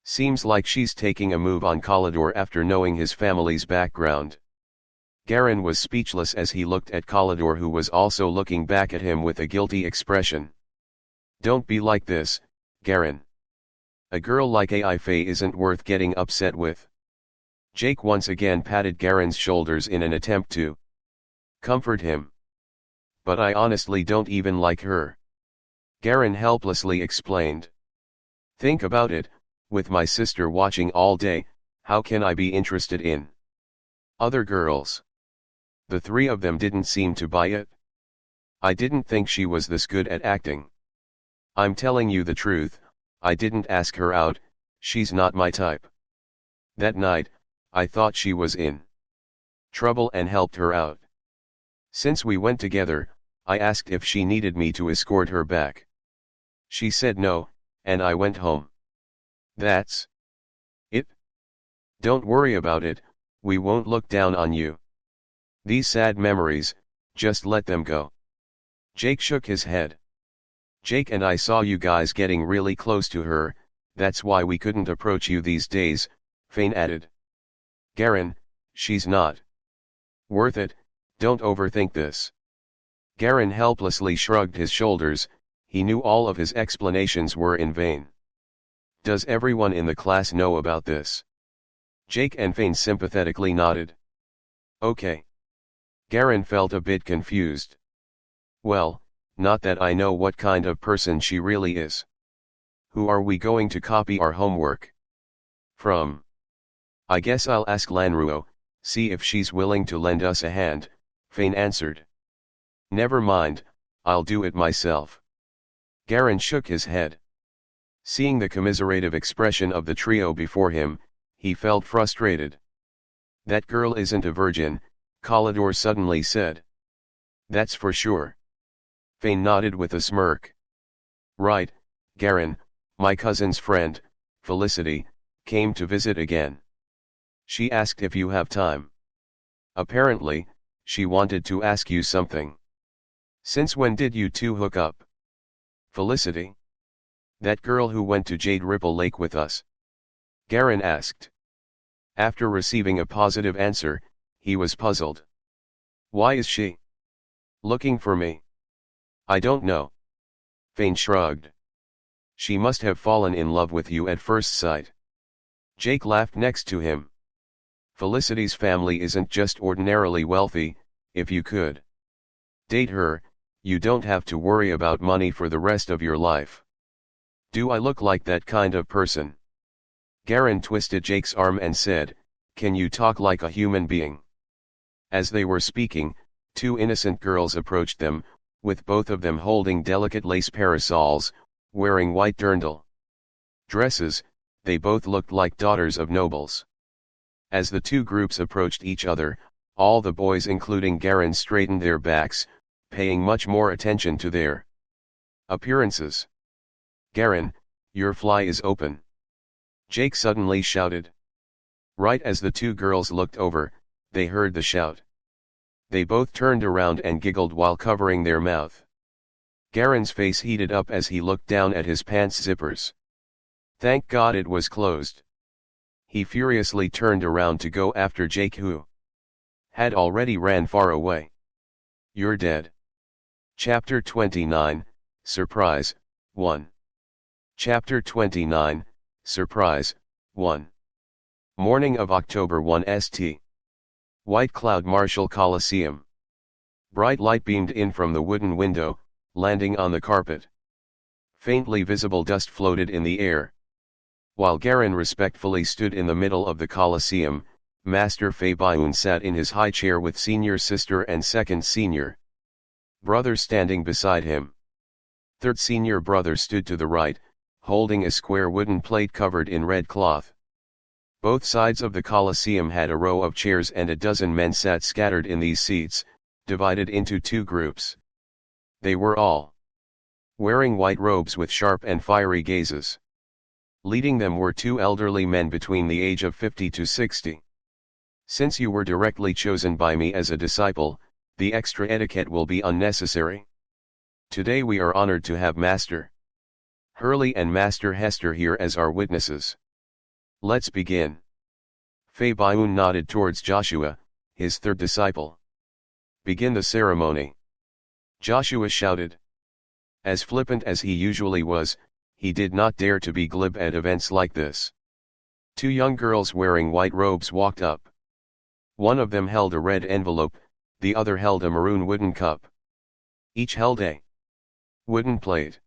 Seems like she's taking a move on Calidor after knowing his family's background. Garen was speechless as he looked at Calidor, who was also looking back at him with a guilty expression. Don't be like this, Garen. A girl like Ai Fei isn't worth getting upset with. Jake once again patted Garen's shoulders in an attempt to comfort him. But I honestly don't even like her. Garen helplessly explained. Think about it, with my sister watching all day, how can I be interested in other girls? The three of them didn't seem to buy it. I didn't think she was this good at acting. I'm telling you the truth, I didn't ask her out, she's not my type. That night, I thought she was in trouble and helped her out. Since we went together, I asked if she needed me to escort her back. She said no, and I went home. That's it. Don't worry about it, we won't look down on you. These sad memories, just let them go. Jake shook his head. Jake and I saw you guys getting really close to her, that's why we couldn't approach you these days, Fane added. Garen, she's not worth it, don't overthink this. Garen helplessly shrugged his shoulders, he knew all of his explanations were in vain. Does everyone in the class know about this? Jake and Fane sympathetically nodded. Okay. Garen felt a bit confused. Well, not that I know what kind of person she really is. Who are we going to copy our homework from? I guess I'll ask Lanruo, see if she's willing to lend us a hand, Fane answered. Never mind, I'll do it myself. Garen shook his head. Seeing the commiserative expression of the trio before him, he felt frustrated. That girl isn't a virgin, Calidor suddenly said. That's for sure. Fane nodded with a smirk. Right, Garen, my cousin's friend, Felicity, came to visit again. She asked if you have time. Apparently, she wanted to ask you something. Since when did you two hook up? Felicity? That girl who went to Jade Ripple Lake with us? Garen asked. After receiving a positive answer, he was puzzled. Why is she looking for me? I don't know. Fane shrugged. She must have fallen in love with you at first sight. Jake laughed next to him. Felicity's family isn't just ordinarily wealthy, if you could date her, you don't have to worry about money for the rest of your life. Do I look like that kind of person? Garen twisted Jake's arm and said, can you talk like a human being? As they were speaking, two innocent girls approached them, with both of them holding delicate lace parasols, wearing white dirndl dresses. They both looked like daughters of nobles. As the two groups approached each other, all the boys including Garen straightened their backs, paying much more attention to their appearances. "Garen, your fly is open," Jake suddenly shouted. Right as the two girls looked over, they heard the shout. They both turned around and giggled while covering their mouth. Garen's face heated up as he looked down at his pants zippers. Thank God it was closed. He furiously turned around to go after Jake, who had already ran far away. "You're dead." Chapter 29, Surprise, 1. Chapter 29, Surprise, 1. Morning of October 1 St. White Cloud Marshall Coliseum. Bright light beamed in from the wooden window, landing on the carpet. Faintly visible dust floated in the air. While Garen respectfully stood in the middle of the Coliseum, Master Fei Baiun sat in his high chair with senior sister and second senior brother standing beside him. Third senior brother stood to the right, holding a square wooden plate covered in red cloth. Both sides of the Coliseum had a row of chairs and a dozen men sat scattered in these seats, divided into two groups. They were all wearing white robes with sharp and fiery gazes. Leading them were two elderly men between the age of 50 to 60. "Since you were directly chosen by me as a disciple, the extra etiquette will be unnecessary. Today we are honored to have Master Hurley and Master Hester here as our witnesses. Let's begin." Fei Baiun nodded towards Joshua, his third disciple. "Begin the ceremony," Joshua shouted. As flippant as he usually was, he did not dare to be glib at events like this. Two young girls wearing white robes walked up. One of them held a red envelope, the other held a maroon wooden cup. Each held a wooden plate.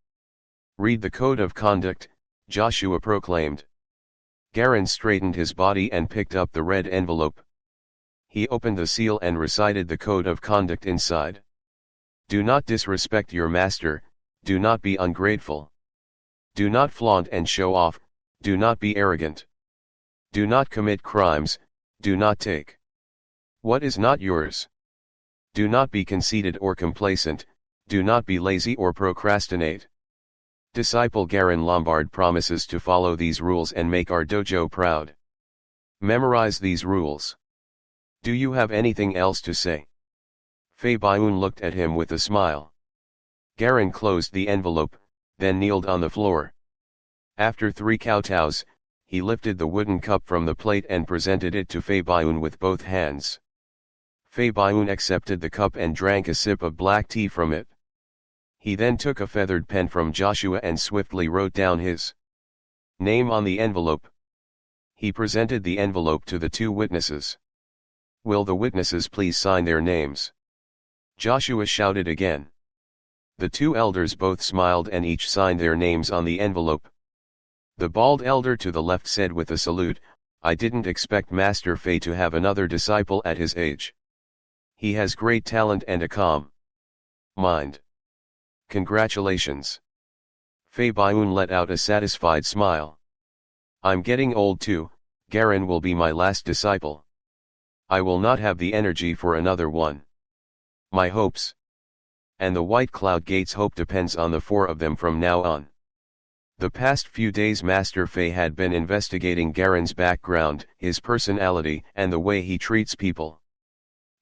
"Read the code of conduct," Joshua proclaimed. Garen straightened his body and picked up the red envelope. He opened the seal and recited the code of conduct inside. "Do not disrespect your master, do not be ungrateful. Do not flaunt and show off, do not be arrogant. Do not commit crimes, do not take what is not yours. Do not be conceited or complacent, do not be lazy or procrastinate." Disciple Garen Lombard promises to follow these rules and make our dojo proud. Memorize these rules. Do you have anything else to say? Fei Baiun looked at him with a smile. Garen closed the envelope, then kneeled on the floor. After 3 kowtows, he lifted the wooden cup from the plate and presented it to Fei Baiun with both hands. Fei Baiun accepted the cup and drank a sip of black tea from it. He then took a feathered pen from Joshua and swiftly wrote down his name on the envelope. He presented the envelope to the two witnesses. "Will the witnesses please sign their names?" Joshua shouted again. The two elders both smiled and each signed their names on the envelope. The bald elder to the left said with a salute, "I didn't expect Master Fei to have another disciple at his age. He has great talent and a calm mind. Congratulations." Fei Baiun let out a satisfied smile. "I'm getting old too, Garen will be my last disciple. I will not have the energy for another one. My hopes and the White Cloud Gate's hope depends on the 4 of them from now on." The past few days Master Fei had been investigating Garen's background, his personality, and the way he treats people.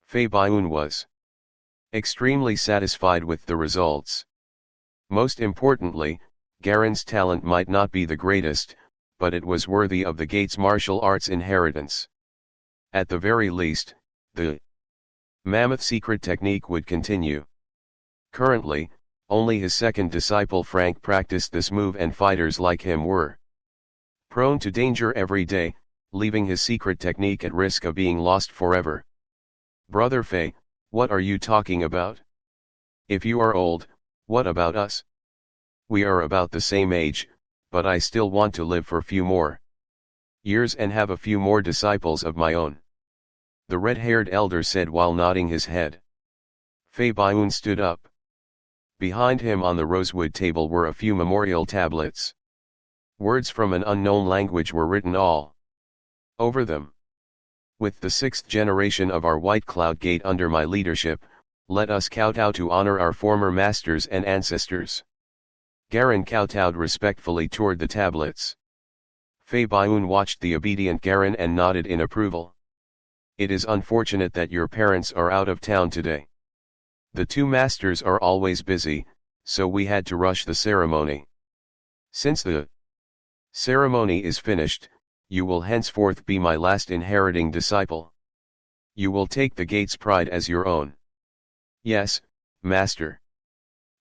Fei Baiun was extremely satisfied with the results. Most importantly, Garen's talent might not be the greatest, but it was worthy of the Gate's martial arts inheritance. At the very least, the mammoth secret technique would continue. Currently, only his second disciple Frank practiced this move, and fighters like him were prone to danger every day, leaving his secret technique at risk of being lost forever. "Brother Fei, what are you talking about? If you are old, what about us? We are about the same age, but I still want to live for a few more years and have a few more disciples of my own," the red-haired elder said while nodding his head. Fei Baiun stood up. Behind him on the rosewood table were a few memorial tablets. Words from an unknown language were written all over them. With the sixth generation of our White Cloud Gate under my leadership, let us kowtow to honor our former masters and ancestors. Garin kowtowed respectfully toward the tablets. Fei Baiyun watched the obedient Garin and nodded in approval. It is unfortunate that your parents are out of town today. The two masters are always busy, so we had to rush the ceremony. Since the ceremony is finished, you will henceforth be my last inheriting disciple. You will take the gate's pride as your own. Yes, master.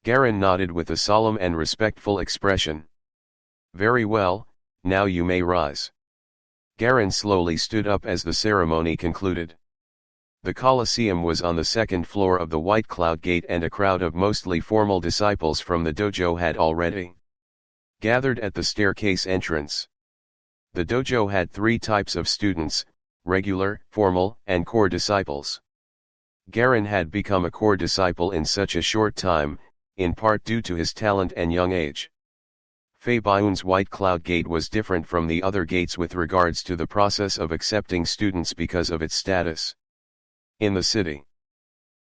Garin nodded with a solemn and respectful expression. Very well, now you may rise. Garin slowly stood up as the ceremony concluded. The Colosseum was on the second floor of the White Cloud Gate, and a crowd of mostly formal disciples from the dojo had already gathered at the staircase entrance. The dojo had three types of students: regular, formal, and core disciples. Garin had become a core disciple in such a short time, in part due to his talent and young age. Fei Baiyun's White Cloud Gate was different from the other gates with regards to the process of accepting students because of its status in the city.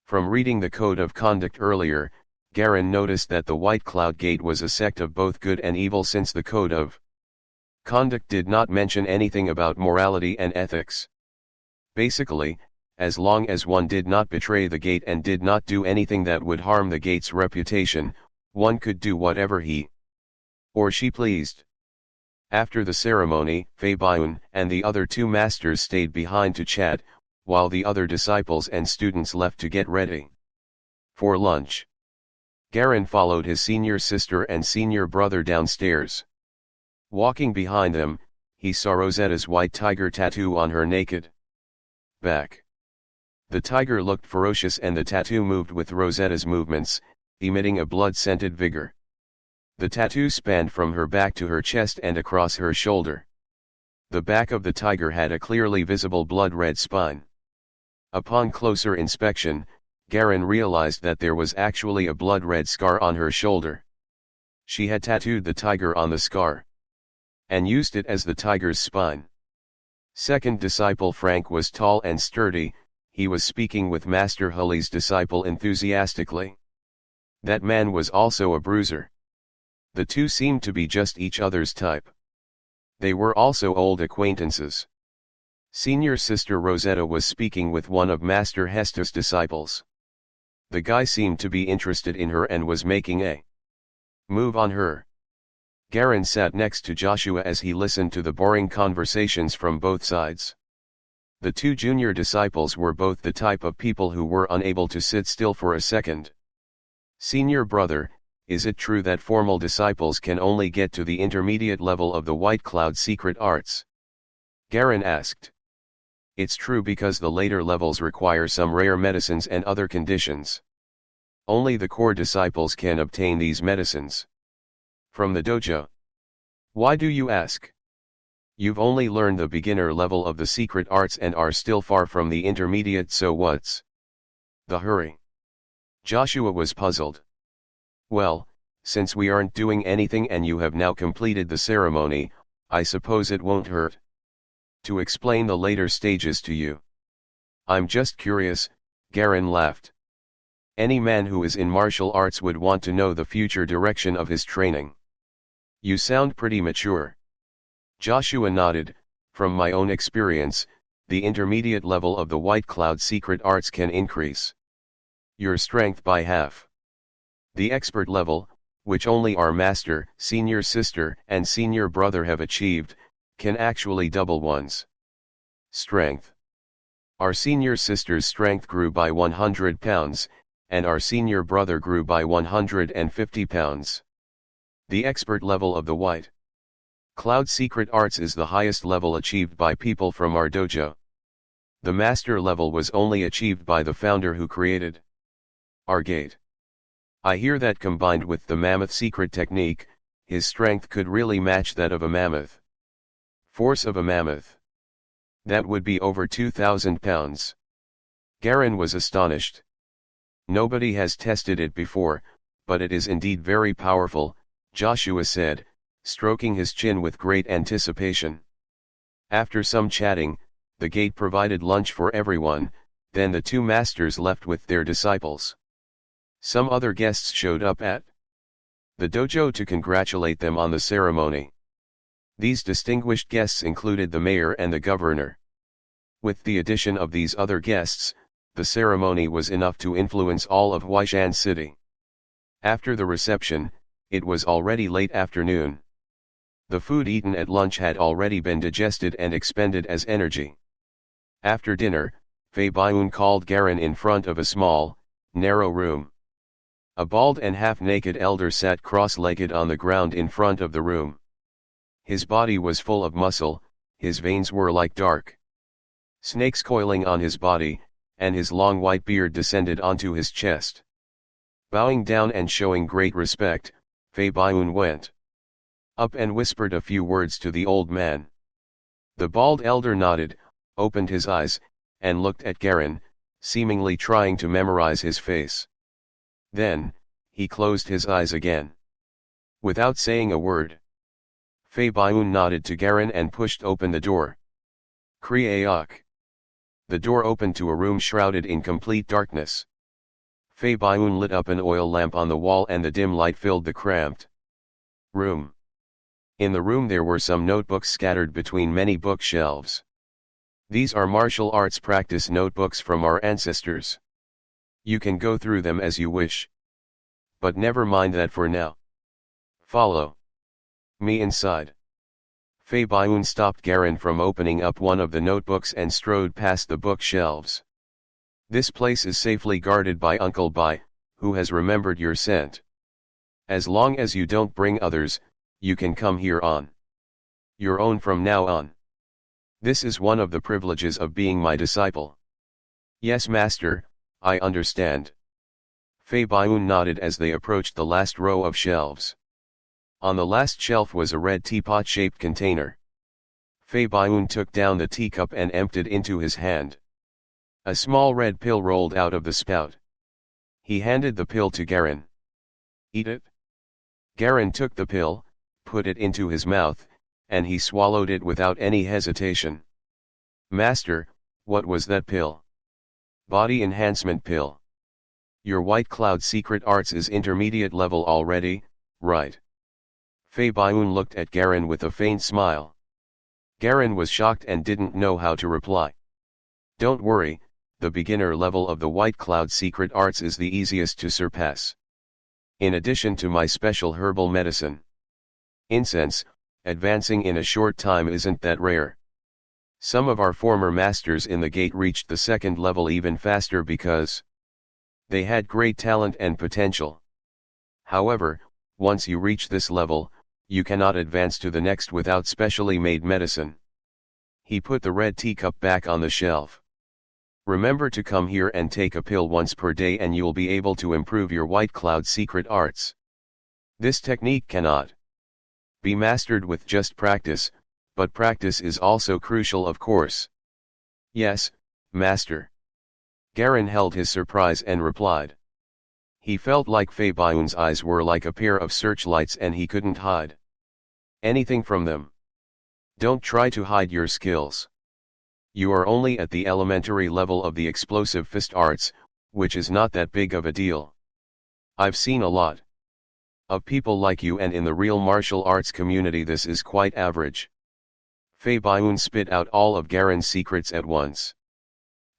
From reading the Code of Conduct earlier, Garin noticed that the White Cloud Gate was a sect of both good and evil, since the Code of Conduct did not mention anything about morality and ethics. Basically, as long as one did not betray the gate and did not do anything that would harm the gate's reputation, one could do whatever he or she pleased. After the ceremony, Fei Baiyun and the other two masters stayed behind to chat, while the other disciples and students left to get ready for lunch. Garin followed his senior sister and senior brother downstairs. Walking behind them, he saw Rosetta's white tiger tattoo on her naked back. The tiger looked ferocious, and the tattoo moved with Rosetta's movements, emitting a blood-scented vigor. The tattoo spanned from her back to her chest and across her shoulder. The back of the tiger had a clearly visible blood-red spine. Upon closer inspection, Garin realized that there was actually a blood-red scar on her shoulder. She had tattooed the tiger on the scar and used it as the tiger's spine. Second disciple Frank was tall and sturdy. He was speaking with Master Huli's disciple enthusiastically. That man was also a bruiser. The two seemed to be just each other's type. They were also old acquaintances. Senior sister Rosetta was speaking with one of Master Hesta's disciples. The guy seemed to be interested in her and was making a move on her. Garin sat next to Joshua as he listened to the boring conversations from both sides. The two junior disciples were both the type of people who were unable to sit still for a second. Senior brother, is it true that formal disciples can only get to the intermediate level of the White Cloud secret arts? Garin asked. It's true, because the later levels require some rare medicines and other conditions. Only the core disciples can obtain these medicines from the dojo. Why do you ask? You've only learned the beginner level of the secret arts and are still far from the intermediate, so what's the hurry? Joshua was puzzled. Well, since we aren't doing anything and you have now completed the ceremony, I suppose it won't hurt to explain the later stages to you. I'm just curious, Garin laughed. Any man who is in martial arts would want to know the future direction of his training. You sound pretty mature. Joshua nodded. From my own experience, the intermediate level of the White Cloud secret arts can increase your strength by half. The expert level, which only our master, senior sister, and senior brother have achieved, can actually double one's strength. Our senior sister's strength grew by 100 pounds, and our senior brother grew by 150 pounds. The expert level of the White Cloud secret arts is the highest level achieved by people from our dojo. The master level was only achieved by the founder who created our gate. I hear that combined with the mammoth secret technique, his strength could really match that of a mammoth. Force of a mammoth. That would be over 2,000 pounds. Garin was astonished. Nobody has tested it before, but it is indeed very powerful, Joshua said, stroking his chin with great anticipation. After some chatting, the gate provided lunch for everyone, then the two masters left with their disciples. Some other guests showed up at the dojo to congratulate them on the ceremony. These distinguished guests included the mayor and the governor. With the addition of these other guests, the ceremony was enough to influence all of Huaishan City. After the reception, it was already late afternoon. The food eaten at lunch had already been digested and expended as energy. After dinner, Fei Baiyun called Garin in front of a small, narrow room. A bald and half-naked elder sat cross-legged on the ground in front of the room. His body was full of muscle, his veins were like dark snakes coiling on his body, and his long white beard descended onto his chest. Bowing down and showing great respect, Fei Baiyun went up and whispered a few words to the old man. The bald elder nodded, opened his eyes, and looked at Garin, seemingly trying to memorize his face. Then, he closed his eyes again. Without saying a word, Fei Baiyun nodded to Garin and pushed open the door. Kriaok. The door opened to a room shrouded in complete darkness. Fei Baiyun lit up an oil lamp on the wall and the dim light filled the cramped room. In the room there were some notebooks scattered between many bookshelves. These are martial arts practice notebooks from our ancestors. You can go through them as you wish. But never mind that for now. Follow me inside. Fei Baiyun stopped Garin from opening up one of the notebooks and strode past the bookshelves. This place is safely guarded by Uncle Bai, who has remembered your scent. As long as you don't bring others, you can come here on your own from now on. This is one of the privileges of being my disciple. Yes, master, I understand. Fei Baiyun nodded as they approached the last row of shelves. On the last shelf was a red teapot-shaped container. Fei Baiyun took down the teacup and emptied into his hand. A small red pill rolled out of the spout. He handed the pill to Garin. Eat it. Garin took the pill, put it into his mouth, and he swallowed it without any hesitation. Master, what was that pill? Body enhancement pill. Your White Cloud secret arts is intermediate level already, right? Fei Baiyun looked at Garin with a faint smile. Garin was shocked and didn't know how to reply. Don't worry, the beginner level of the White Cloud secret arts is the easiest to surpass. In addition to my special herbal medicine incense, advancing in a short time isn't that rare. Some of our former masters in the gate reached the second level even faster because they had great talent and potential. However, once you reach this level, you cannot advance to the next without specially made medicine. He put the red teacup back on the shelf. Remember to come here and take a pill once per day and you'll be able to improve your White Cloud secret arts. This technique cannot be mastered with just practice, but practice is also crucial, of course. Yes, master. Garin held his surprise and replied. He felt like Fei Baiyun's eyes were like a pair of searchlights and he couldn't hide anything from them. Don't try to hide your skills. You are only at the elementary level of the explosive fist arts, which is not that big of a deal. I've seen a lot of people like you, and in the real martial arts community this is quite average. Fei Baiyun spit out all of Garin's secrets at once.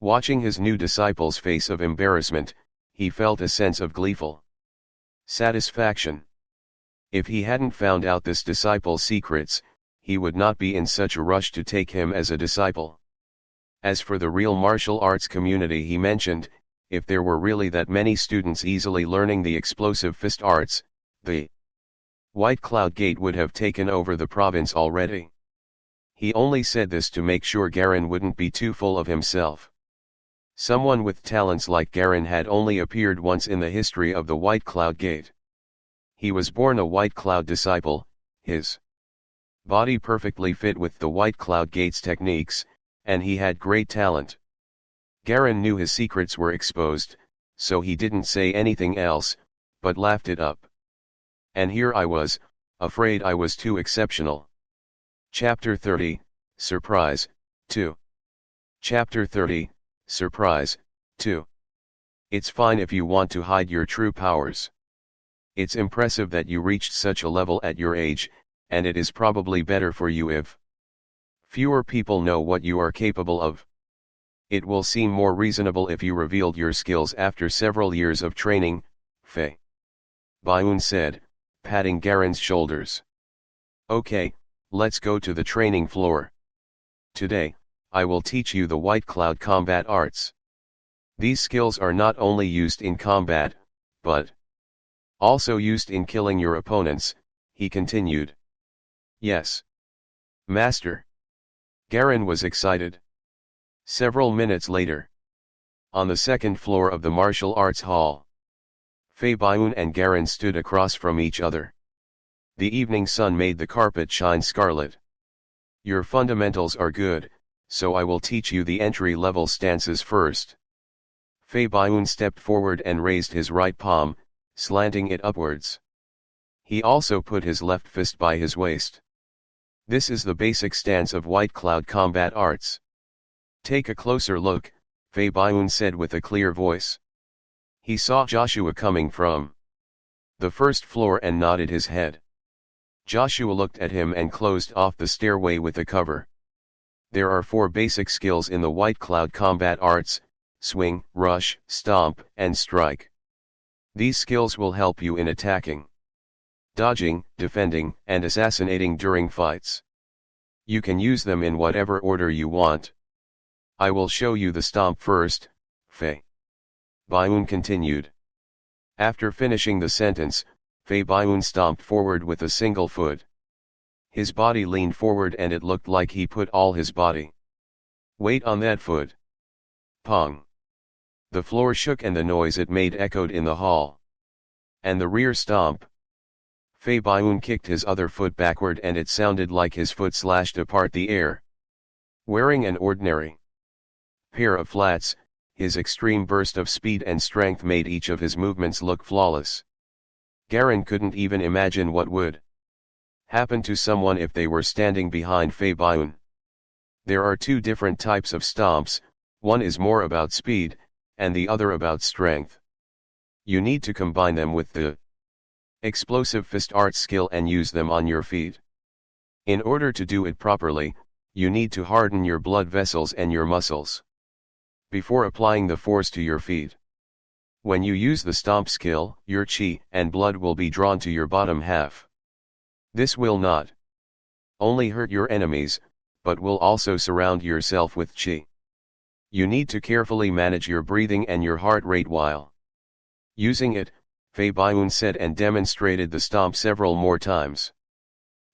Watching his new disciple's face of embarrassment, he felt a sense of gleeful satisfaction. If he hadn't found out this disciple's secrets, he would not be in such a rush to take him as a disciple. As for the real martial arts community he mentioned, if there were really that many students easily learning the explosive fist arts, the White Cloud Gate would have taken over the province already. He only said this to make sure Garin wouldn't be too full of himself. Someone with talents like Garin had only appeared once in the history of the White Cloud Gate. He was born a White Cloud disciple, his body perfectly fit with the White Cloud Gate's techniques, and he had great talent. Garin knew his secrets were exposed, so he didn't say anything else, but laughed it up. And here I was, afraid I was too exceptional. Chapter 30, Surprise, 2. Chapter 30, Surprise, 2. It's fine if you want to hide your true powers. It's impressive that you reached such a level at your age, and it is probably better for you if fewer people know what you are capable of. It will seem more reasonable if you revealed your skills after several years of training, Fei Baiyun said, patting Garen's shoulders. Okay, let's go to the training floor. Today, I will teach you the White Cloud combat arts. These skills are not only used in combat, but also used in killing your opponents, he continued. Yes, Master. Garen was excited. Several minutes later, on the second floor of the martial arts hall, Fei Baiyun and Garen stood across from each other. The evening sun made the carpet shine scarlet. Your fundamentals are good, so I will teach you the entry-level stances first. Fei Baiyun stepped forward and raised his right palm, slanting it upwards. He also put his left fist by his waist. This is the basic stance of White Cloud combat arts. Take a closer look, Fei Baiyun said with a clear voice. He saw Joshua coming from the first floor and nodded his head. Joshua looked at him and closed off the stairway with a cover. There are 4 basic skills in the White Cloud combat arts: swing, rush, stomp, and strike. These skills will help you in attacking, dodging, defending, and assassinating during fights. You can use them in whatever order you want. I will show you the stomp first, Fei Baiyun continued. After finishing the sentence, Fei Baiyun stomped forward with a single foot. His body leaned forward and it looked like he put all his body weight on that foot. Pong! The floor shook and the noise it made echoed in the hall. And the rear stomp. Fei Baiyun kicked his other foot backward and it sounded like his foot slashed apart the air. Wearing an ordinary pair of flats, his extreme burst of speed and strength made each of his movements look flawless. Garen couldn't even imagine what would happen to someone if they were standing behind Fei Baiyun. There are 2 different types of stomps, one is more about speed, and the other about strength. You need to combine them with the explosive fist art skill and use them on your feet. In order to do it properly, you need to harden your blood vessels and your muscles before applying the force to your feet. When you use the stomp skill, your chi and blood will be drawn to your bottom half. This will not only hurt your enemies, but will also surround yourself with chi. You need to carefully manage your breathing and your heart rate while using it, Fei Baiyun said and demonstrated the stomp several more times.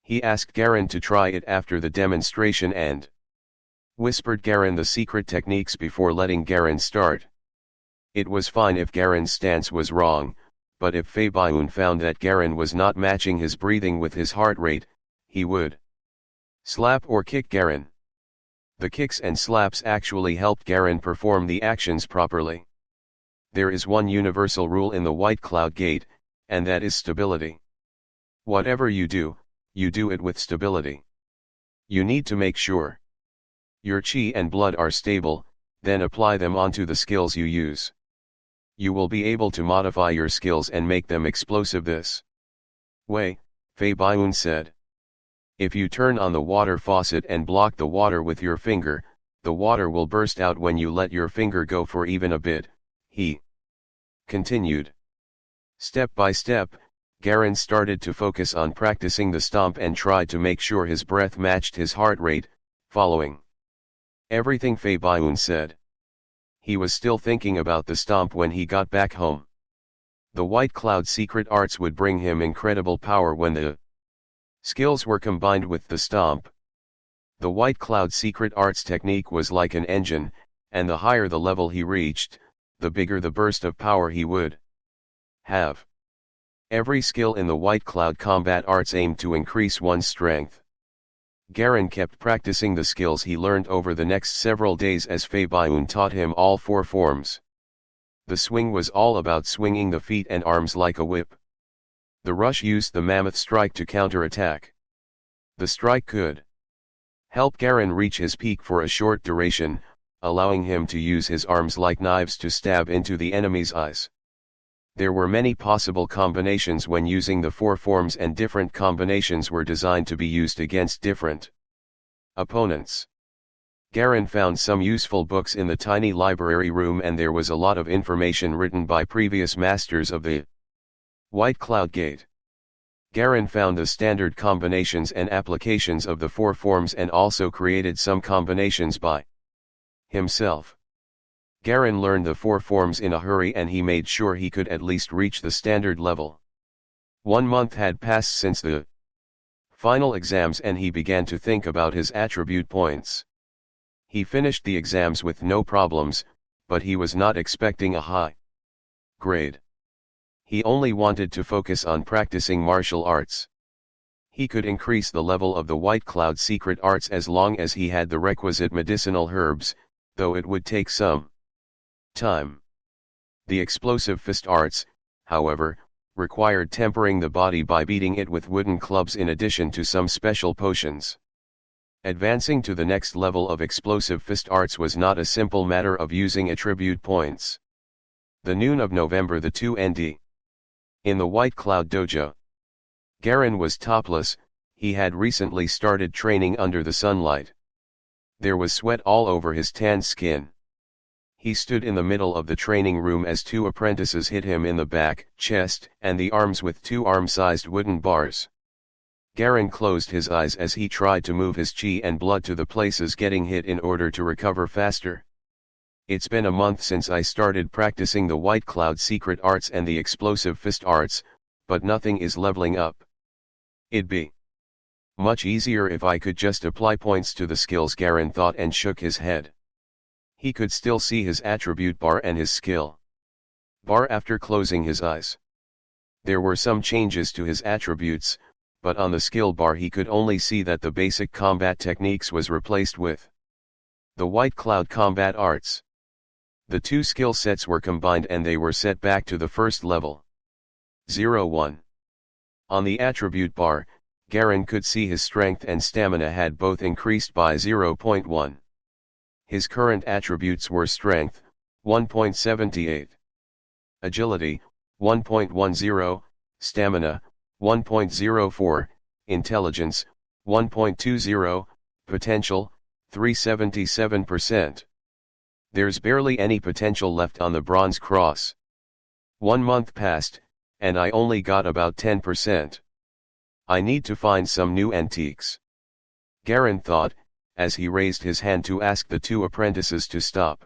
He asked Garen to try it after the demonstration and whispered Garen the secret techniques before letting Garen start. It was fine if Garen's stance was wrong, but if Fei Baiyun found that Garen was not matching his breathing with his heart rate, he would slap or kick Garen. The kicks and slaps actually helped Garen perform the actions properly. There is one universal rule in the White Cloud Gate, and that is stability. Whatever you do it with stability. You need to make sure your chi and blood are stable, then apply them onto the skills you use. You will be able to modify your skills and make them explosive this way, Fei Baiyun said. If you turn on the water faucet and block the water with your finger, the water will burst out when you let your finger go for even a bit, he continued. Step by step, Garen started to focus on practicing the stomp and tried to make sure his breath matched his heart rate, following everything Fei Baiyun said. He was still thinking about the stomp when he got back home. The White Cloud secret arts would bring him incredible power when the skills were combined with the stomp. The White Cloud secret arts technique was like an engine, and the higher the level he reached, the bigger the burst of power he would have. Every skill in the White Cloud combat arts aimed to increase one's strength. Garen kept practicing the skills he learned over the next several days as Fei Baiyun taught him all 4 forms. The swing was all about swinging the feet and arms like a whip. The rush used the mammoth strike to counter-attack. The strike could help Garen reach his peak for a short duration, allowing him to use his arms like knives to stab into the enemy's eyes. There were many possible combinations when using the four forms, and different combinations were designed to be used against different opponents. Garen found some useful books in the tiny library room, and there was a lot of information written by previous masters of the White Cloud Gate. Garen found the standard combinations and applications of the four forms, and also created some combinations by himself. Garen learned the four forms in a hurry, and he made sure he could at least reach the standard level. 1 month had passed since the final exams, and he began to think about his attribute points. He finished the exams with no problems, but he was not expecting a high grade. He only wanted to focus on practicing martial arts. He could increase the level of the White Cloud secret arts as long as he had the requisite medicinal herbs, though it would take some time. The explosive fist arts, however, required tempering the body by beating it with wooden clubs in addition to some special potions. Advancing to the next level of explosive fist arts was not a simple matter of using attribute points. The noon of November the 2nd. In the White Cloud Dojo. Garen was topless. He had recently started training under the sunlight. There was sweat all over his tanned skin. He stood in the middle of the training room as 2 apprentices hit him in the back, chest, and the arms with 2 arm-sized wooden bars. Garen closed his eyes as he tried to move his chi and blood to the places getting hit in order to recover faster. It's been a month since I started practicing the White Cloud secret arts and the explosive fist arts, but nothing is leveling up. It'd be much easier if I could just apply points to the skills, Garen thought, and shook his head. He could still see his attribute bar and his skill bar after closing his eyes. There were some changes to his attributes, but on the skill bar he could only see that the basic combat techniques was replaced with the White Cloud combat arts. The 2 skill sets were combined and they were set back to the first level. 01. On the attribute bar, Garen could see his strength and stamina had both increased by 0.1. His current attributes were strength, 1.78. Agility, 1.10, stamina, 1.04, intelligence, 1.20, potential, 377%. There's barely any potential left on the bronze cross. 1 month passed, and I only got about 10%. I need to find some new antiques. Garen thought, as he raised his hand to ask the 2 apprentices to stop.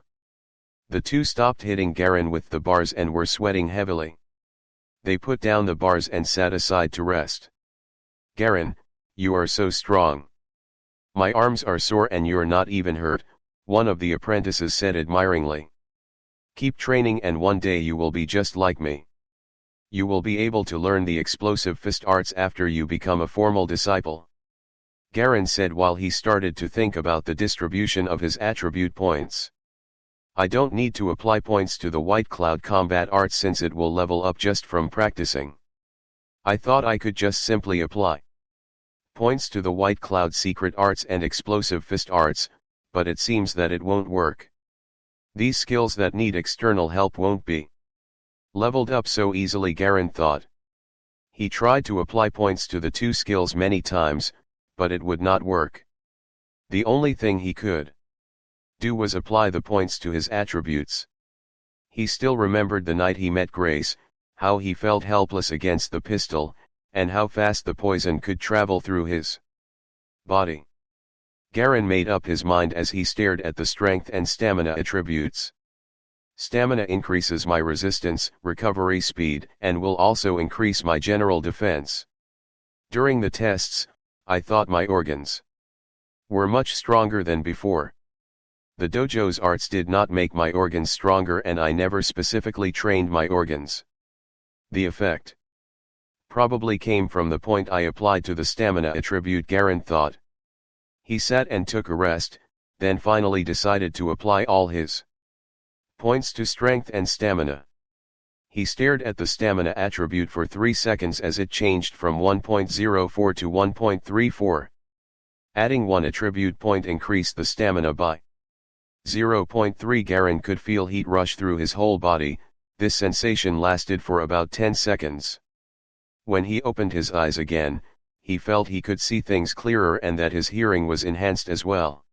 The 2 stopped hitting Garen with the bars and were sweating heavily. They put down the bars and sat aside to rest. Garen, you are so strong. My arms are sore and you're not even hurt, one of the apprentices said admiringly. Keep training and one day you will be just like me. You will be able to learn the explosive fist arts after you become a formal disciple. Garen said while he started to think about the distribution of his attribute points. I don't need to apply points to the White Cloud combat arts since it will level up just from practicing. I thought I could just simply apply points to the White Cloud secret arts and explosive fist arts, but it seems that it won't work. These skills that need external help won't be leveled up so easily, Garen thought. He tried to apply points to the 2 skills many times, but it would not work. The only thing he could do was apply the points to his attributes. He still remembered the night he met Grace, how he felt helpless against the pistol, and how fast the poison could travel through his body. Garen made up his mind as he stared at the strength and stamina attributes. Stamina increases my resistance, recovery speed, and will also increase my general defense. During the tests, I thought my organs were much stronger than before. The dojo's arts did not make my organs stronger, and I never specifically trained my organs. The effect probably came from the point I applied to the stamina attribute, Garen thought. He sat and took a rest, then finally decided to apply all his points to strength and stamina. He stared at the stamina attribute for 3 seconds as it changed from 1.04 to 1.34. Adding 1 attribute point increased the stamina by 0.3 Garen could feel heat rush through his whole body. This sensation lasted for about 10 seconds. When he opened his eyes again, he felt he could see things clearer and that his hearing was enhanced as well.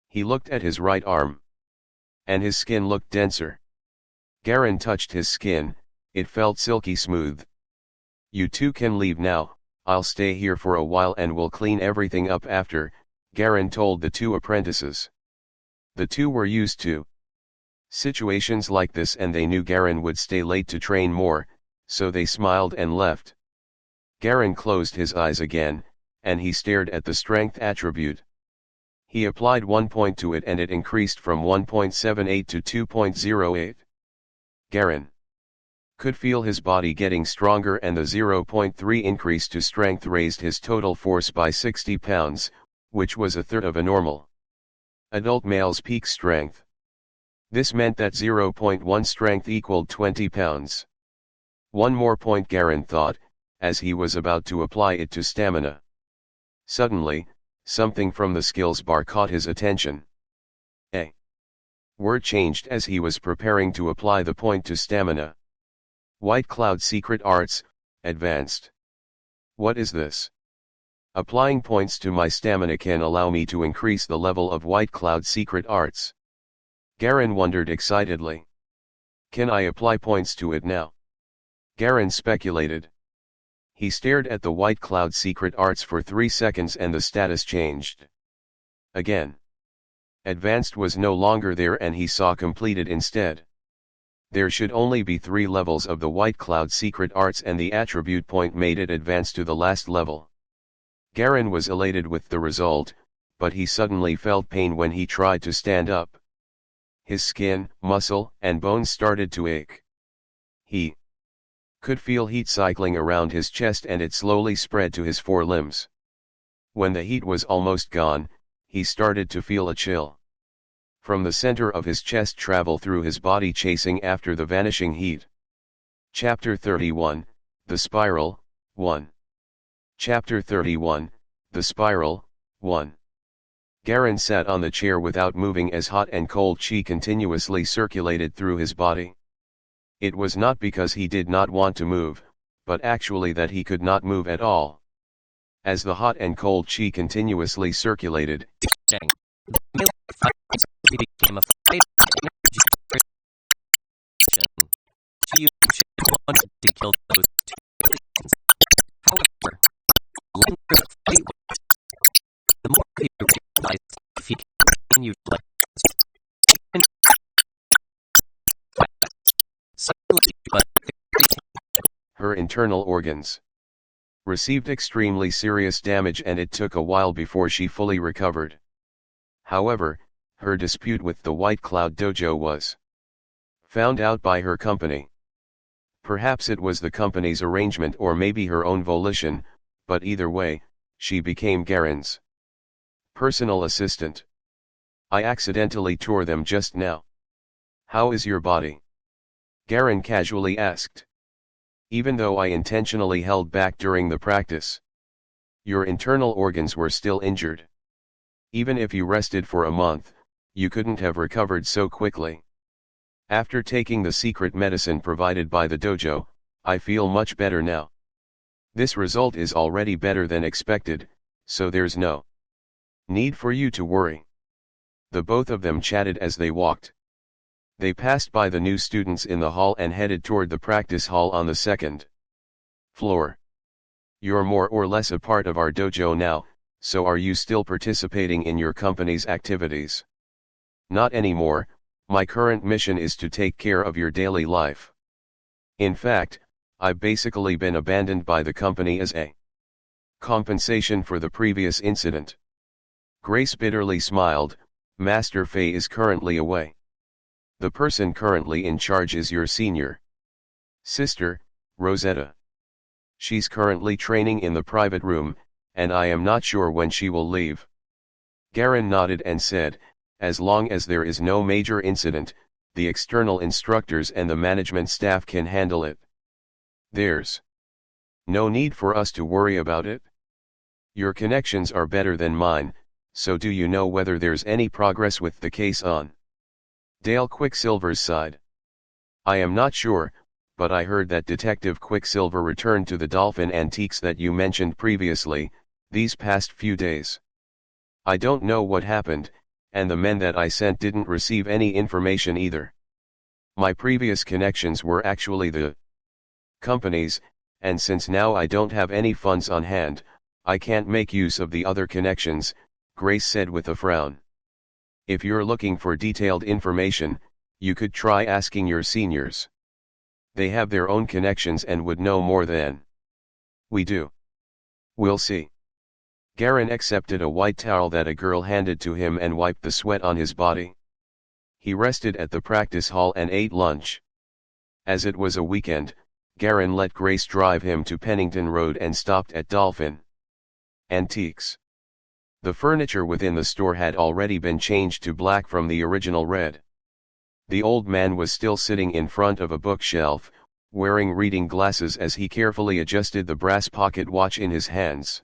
He looked at his right arm, and his skin looked denser. Garen touched his skin, it felt silky smooth. "You two can leave now, I'll stay here for a while and we'll clean everything up after," Garen told the two apprentices. The two were used to situations like this and they knew Garen would stay late to train more, so they smiled and left. Garen closed his eyes again, and he stared at the strength attribute. He applied 1 point to it and it increased from 1.78 to 2.08. Garen could feel his body getting stronger and the 0.3 increase to strength raised his total force by 60 pounds, which was a third of a normal adult male's peak strength. This meant that 0.1 strength equaled 20 pounds. One more point, Garen thought, as he was about to apply it to stamina. Suddenly, something from the skills bar caught his attention. A word changed as he was preparing to apply the point to stamina. White Cloud Secret Arts, Advanced. What is this? Applying points to my stamina can allow me to increase the level of White Cloud Secret Arts. Garen wondered excitedly. Can I apply points to it now? Garen speculated. He stared at the White Cloud Secret Arts for 3 seconds and the status changed. Again. Advanced was no longer there and he saw completed instead. There should only be 3 levels of the White Cloud Secret Arts and the attribute point made it advance to the last level. Garen was elated with the result, but he suddenly felt pain when he tried to stand up. His skin, muscle, and bones started to ache. He could feel heat cycling around his chest and it slowly spread to his forelimbs. When the heat was almost gone, he started to feel a chill from the center of his chest travel through his body chasing after the vanishing heat. Chapter 31, The Spiral, 1. Chapter 31, The Spiral, 1. Garen sat on the chair without moving as hot and cold chi continuously circulated through his body. It was not because he did not want to move, but actually that he could not move at all. As the hot and cold chi continuously circulated, her internal organs received extremely serious damage and it took a while before she fully recovered. However, her dispute with the White Cloud Dojo was found out by her company. Perhaps it was the company's arrangement or maybe her own volition, but either way, she became Garen's personal assistant. I accidentally tore them just now. How is your body? Garen casually asked. Even though I intentionally held back during the practice. Your internal organs were still injured. Even if you rested for a month, you couldn't have recovered so quickly. After taking the secret medicine provided by the dojo, I feel much better now. This result is already better than expected, so there's no need for you to worry. The both of them chatted as they walked. They passed by the new students in the hall and headed toward the practice hall on the second floor. You're more or less a part of our dojo now, so are you still participating in your company's activities? Not anymore, my current mission is to take care of your daily life. In fact, I've basically been abandoned by the company as a compensation for the previous incident. Grace bitterly smiled. Master Fei is currently away. The person currently in charge is your senior sister, Rosetta. She's currently training in the private room, and I am not sure when she will leave. Garen nodded and said, as long as there is no major incident, the external instructors and the management staff can handle it. There's no need for us to worry about it. Your connections are better than mine, so do you know whether there's any progress with the case on Dale Quicksilver's side. I am not sure, but I heard that Detective Quicksilver returned to the dolphin antiques that you mentioned previously, these past few days. I don't know what happened, and the men that I sent didn't receive any information either. My previous connections were actually the companies, and since now I don't have any funds on hand, I can't make use of the other connections, Grace said with a frown. If you're looking for detailed information, you could try asking your seniors. They have their own connections and would know more than we do. We'll see. Garin accepted a white towel that a girl handed to him and wiped the sweat on his body. He rested at the practice hall and ate lunch. As it was a weekend, Garin let Grace drive him to Pennington Road and stopped at Dolphin Antiques. The furniture within the store had already been changed to black from the original red. The old man was still sitting in front of a bookshelf, wearing reading glasses as he carefully adjusted the brass pocket watch in his hands.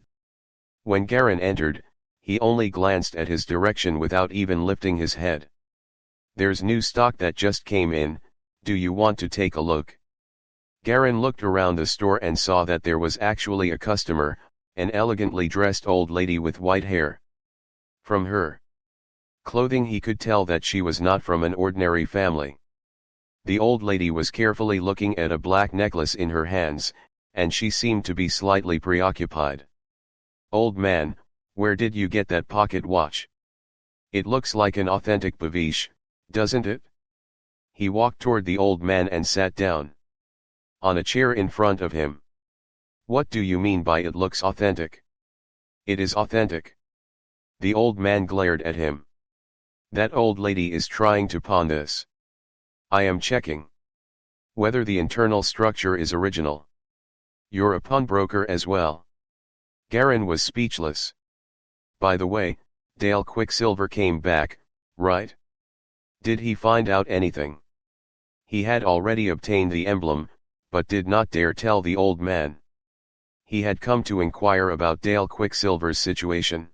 When Garin entered, he only glanced at his direction without even lifting his head. "There's new stock that just came in, do you want to take a look?" Garin looked around the store and saw that there was actually a customer, an elegantly dressed old lady with white hair. From her clothing he could tell that she was not from an ordinary family. The old lady was carefully looking at a black necklace in her hands, and she seemed to be slightly preoccupied. "Old man, where did you get that pocket watch? It looks like an authentic Bavish, doesn't it?" He walked toward the old man and sat down on a chair in front of him. "What do you mean by it looks authentic?" "It is authentic." The old man glared at him. "That old lady is trying to pawn this. I am checking whether the internal structure is original." "You're a pawnbroker as well?" Garin was speechless. "By the way, Dale Quicksilver came back, right? Did he find out anything?" He had already obtained the emblem, but did not dare tell the old man. He had come to inquire about Dale Quicksilver's situation.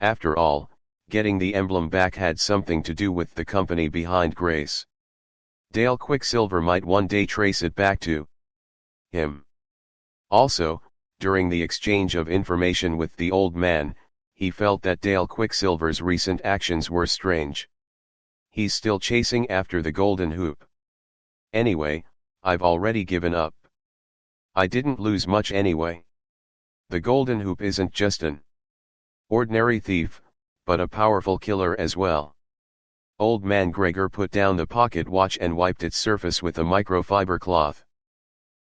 After all, getting the emblem back had something to do with the company behind Grace. Dale Quicksilver might one day trace it back to him. Also, during the exchange of information with the old man, he felt that Dale Quicksilver's recent actions were strange. He's still chasing after the golden hoop. "Anyway, I've already given up. I didn't lose much anyway. The golden hoop isn't just an ordinary thief, but a powerful killer as well." Old man Gregor put down the pocket watch and wiped its surface with a microfiber cloth.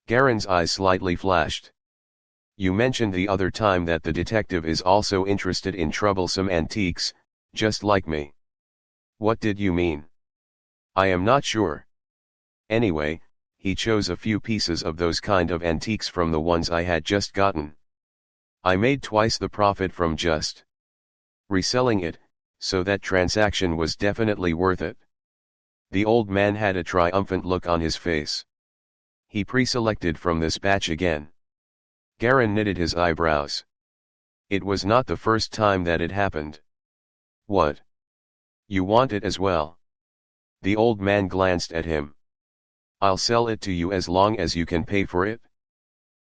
Garin's eyes slightly flashed. "You mentioned the other time that the detective is also interested in troublesome antiques, just like me. What did you mean?" "I am not sure. Anyway, he chose a few pieces of those kind of antiques from the ones I had just gotten. I made twice the profit from just reselling it, so that transaction was definitely worth it." The old man had a triumphant look on his face. He pre-selected from this batch again. Garin knitted his eyebrows. It was not the first time that it happened. "What? You want it as well?" The old man glanced at him. "I'll sell it to you as long as you can pay for it.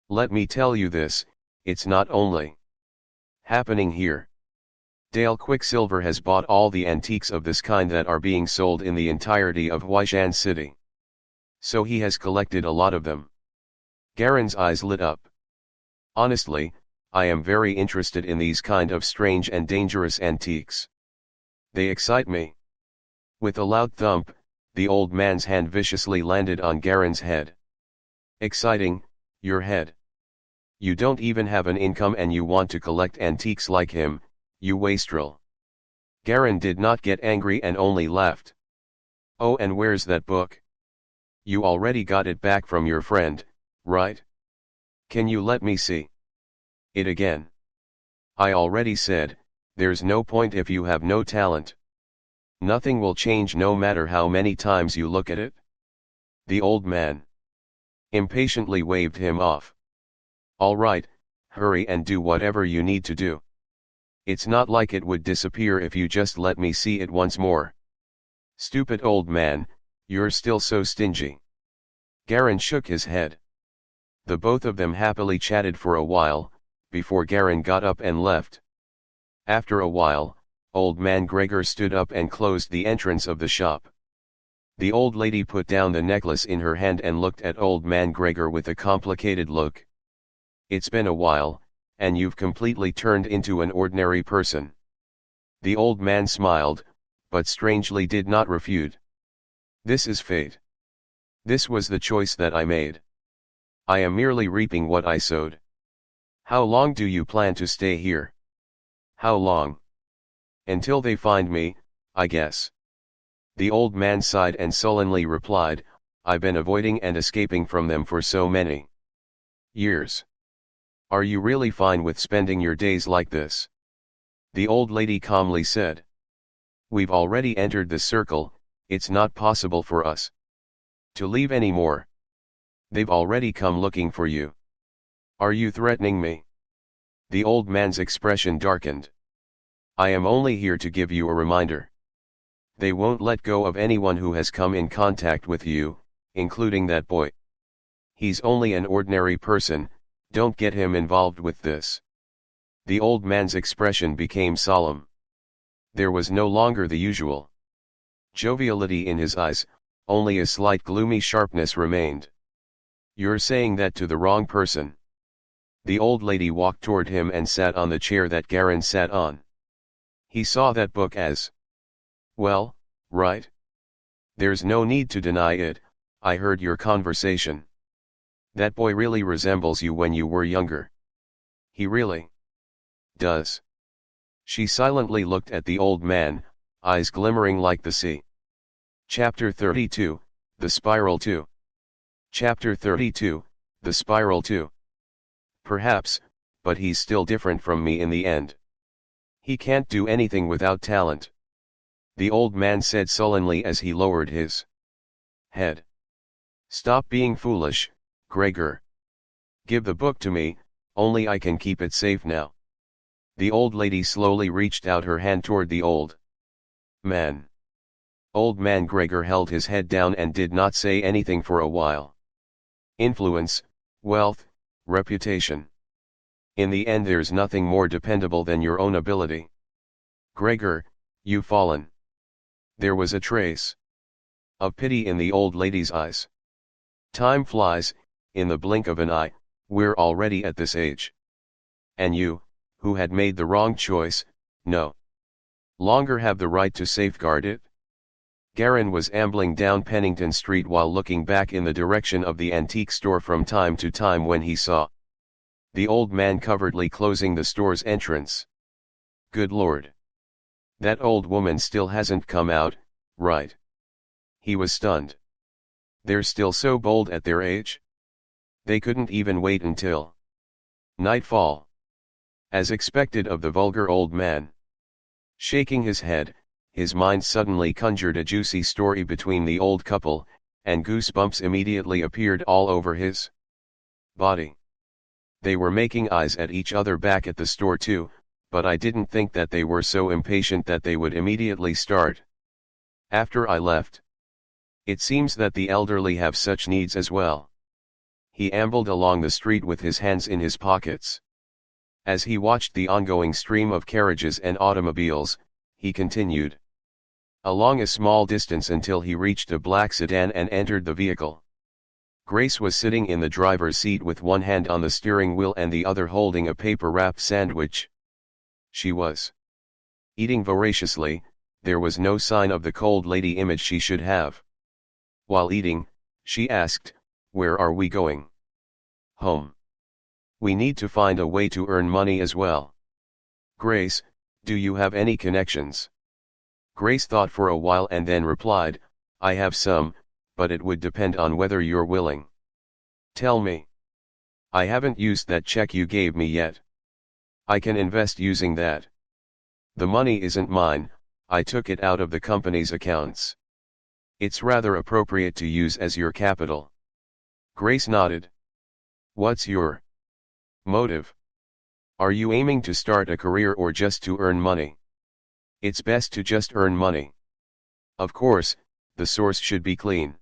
Let me tell you this, it's not only happening here. Dale Quicksilver has bought all the antiques of this kind that are being sold in the entirety of Huaishan City. So he has collected a lot of them." Garin's eyes lit up. "Honestly, I am very interested in these kind of strange and dangerous antiques. They excite me." With a loud thump, the old man's hand viciously landed on Garin's head. "Exciting, your head? You don't even have an income and you want to collect antiques like him, you wastrel." Garin did not get angry and only laughed. "Oh, and where's that book? You already got it back from your friend, right? Can you let me see it again?" "I already said, there's no point if you have no talent. Nothing will change no matter how many times you look at it." The old man impatiently waved him off. "All right, hurry and do whatever you need to do. It's not like it would disappear if you just let me see it once more." Stupid old man, you're still so stingy. Garin shook his head. The both of them happily chatted for a while, before Garin got up and left. After a while, old man Gregor stood up and closed the entrance of the shop. The old lady put down the necklace in her hand and looked at old man Gregor with a complicated look. It's been a while, and you've completely turned into an ordinary person. The old man smiled, but strangely did not refute. This is fate. This was the choice that I made. I am merely reaping what I sowed. How long do you plan to stay here? How long? Until they find me, I guess. The old man sighed and sullenly replied, I've been avoiding and escaping from them for so many years. Are you really fine with spending your days like this? The old lady calmly said. We've already entered the circle, it's not possible for us to leave anymore. They've already come looking for you. Are you threatening me? The old man's expression darkened. I am only here to give you a reminder. They won't let go of anyone who has come in contact with you, including that boy. He's only an ordinary person, don't get him involved with this. The old man's expression became solemn. There was no longer the usual joviality in his eyes, only a slight gloomy sharpness remained. You're saying that to the wrong person. The old lady walked toward him and sat on the chair that Garin sat on. He saw that book as well, right? There's no need to deny it, I heard your conversation. That boy really resembles you when you were younger. He really does. She silently looked at the old man, eyes glimmering like the sea. Chapter 32, The Spiral 2. Chapter 32, The Spiral 2. Perhaps, but he's still different from me in the end. He can't do anything without talent. The old man said sullenly as he lowered his head. Stop being foolish, Gregor. Give the book to me, only I can keep it safe now. The old lady slowly reached out her hand toward the old man. Old man Gregor held his head down and did not say anything for a while. Influence, wealth, reputation. In the end there's nothing more dependable than your own ability. Gregor, you've fallen. There was a trace of pity in the old lady's eyes. Time flies, in the blink of an eye, we're already at this age. And you, who had made the wrong choice, no longer have the right to safeguard it. Garin was ambling down Pennington Street while looking back in the direction of the antique store from time to time when he saw the old man covertly closing the store's entrance. Good Lord! That old woman still hasn't come out, right? He was stunned. They're still so bold at their age? They couldn't even wait until nightfall. As expected of the vulgar old man. Shaking his head, his mind suddenly conjured a juicy story between the old couple, and goosebumps immediately appeared all over his body. They were making eyes at each other back at the store too, but I didn't think that they were so impatient that they would immediately start after I left. It seems that the elderly have such needs as well. He ambled along the street with his hands in his pockets. As he watched the ongoing stream of carriages and automobiles, he continued along a small distance until he reached a black sedan and entered the vehicle. Grace was sitting in the driver's seat with one hand on the steering wheel and the other holding a paper-wrapped sandwich. She was eating voraciously, there was no sign of the cold lady image she should have. While eating, she asked, "Where are we going?" "Home. We need to find a way to earn money as well." "Grace, do you have any connections?" Grace thought for a while and then replied, "I have some, but it would depend on whether you're willing." "Tell me." "I haven't used that check you gave me yet." "I can invest using that." "The money isn't mine, I took it out of the company's accounts." "It's rather appropriate to use as your capital." Grace nodded. "What's your motive? Are you aiming to start a career or just to earn money?" "It's best to just earn money." Of course, the source should be clean.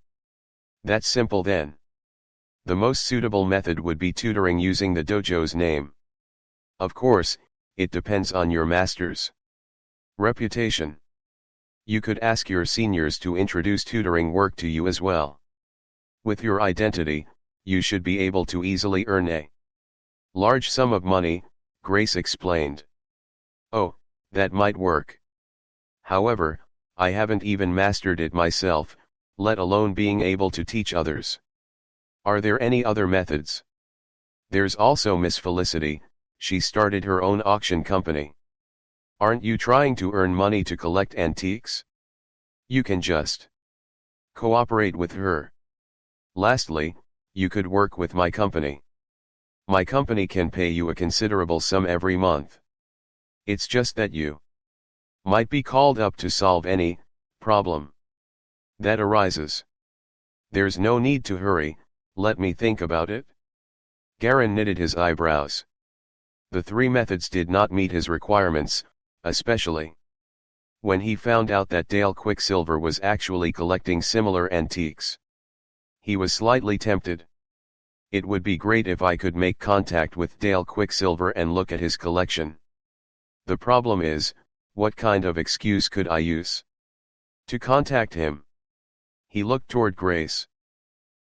That's simple then. The most suitable method would be tutoring using the dojo's name. Of course, it depends on your master's reputation. You could ask your seniors to introduce tutoring work to you as well. With your identity, you should be able to easily earn a large sum of money, Grace explained. Oh, that might work. However, I haven't even mastered it myself, let alone being able to teach others. Are there any other methods? There's also Miss Felicity, she started her own auction company. Aren't you trying to earn money to collect antiques? You can just cooperate with her. Lastly, you could work with my company. My company can pay you a considerable sum every month. It's just that you might be called up to solve any problem that arises. There's no need to hurry, let me think about it. Garin knitted his eyebrows. The three methods did not meet his requirements, especially when he found out that Dale Quicksilver was actually collecting similar antiques. He was slightly tempted. It would be great if I could make contact with Dale Quicksilver and look at his collection. The problem is, what kind of excuse could I use to contact him? He looked toward Grace.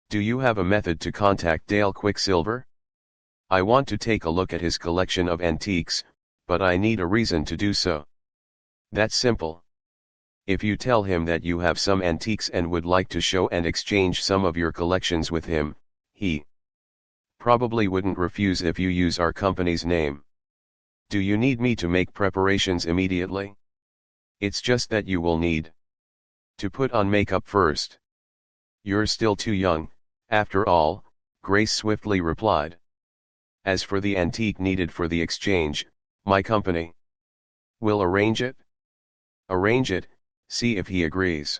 Do you have a method to contact Dale Quicksilver? I want to take a look at his collection of antiques, but I need a reason to do so. That's simple. If you tell him that you have some antiques and would like to show and exchange some of your collections with him, he probably wouldn't refuse if you use our company's name. Do you need me to make preparations immediately? It's just that you will need to put on makeup first. You're still too young, after all, Grace swiftly replied. As for the antique needed for the exchange, my company will arrange it. Arrange it, see if he agrees.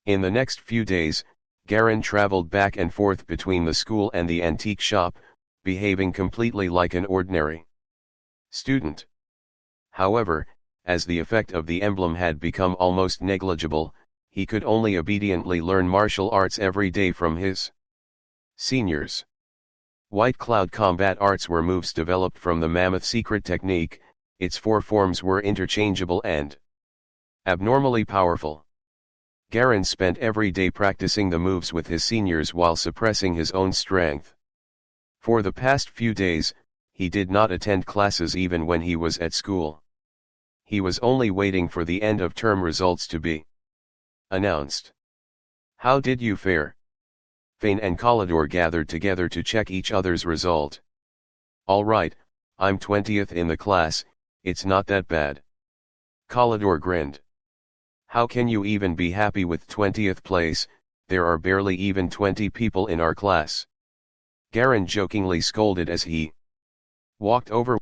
In the next few days, Garin traveled back and forth between the school and the antique shop, behaving completely like an ordinary student. However, as the effect of the emblem had become almost negligible, he could only obediently learn martial arts every day from his seniors. White Cloud combat arts were moves developed from the Mammoth secret technique, its four forms were interchangeable and abnormally powerful. Garin spent every day practicing the moves with his seniors while suppressing his own strength. For the past few days, he did not attend classes even when he was at school. He was only waiting for the end of term results to be announced. How did you fare? Fane and Kalidor gathered together to check each other's result. All right, I'm 20th in the class, it's not that bad. Kalidor grinned. How can you even be happy with 20th place, there are barely even 20 people in our class. Garin jokingly scolded as he walked over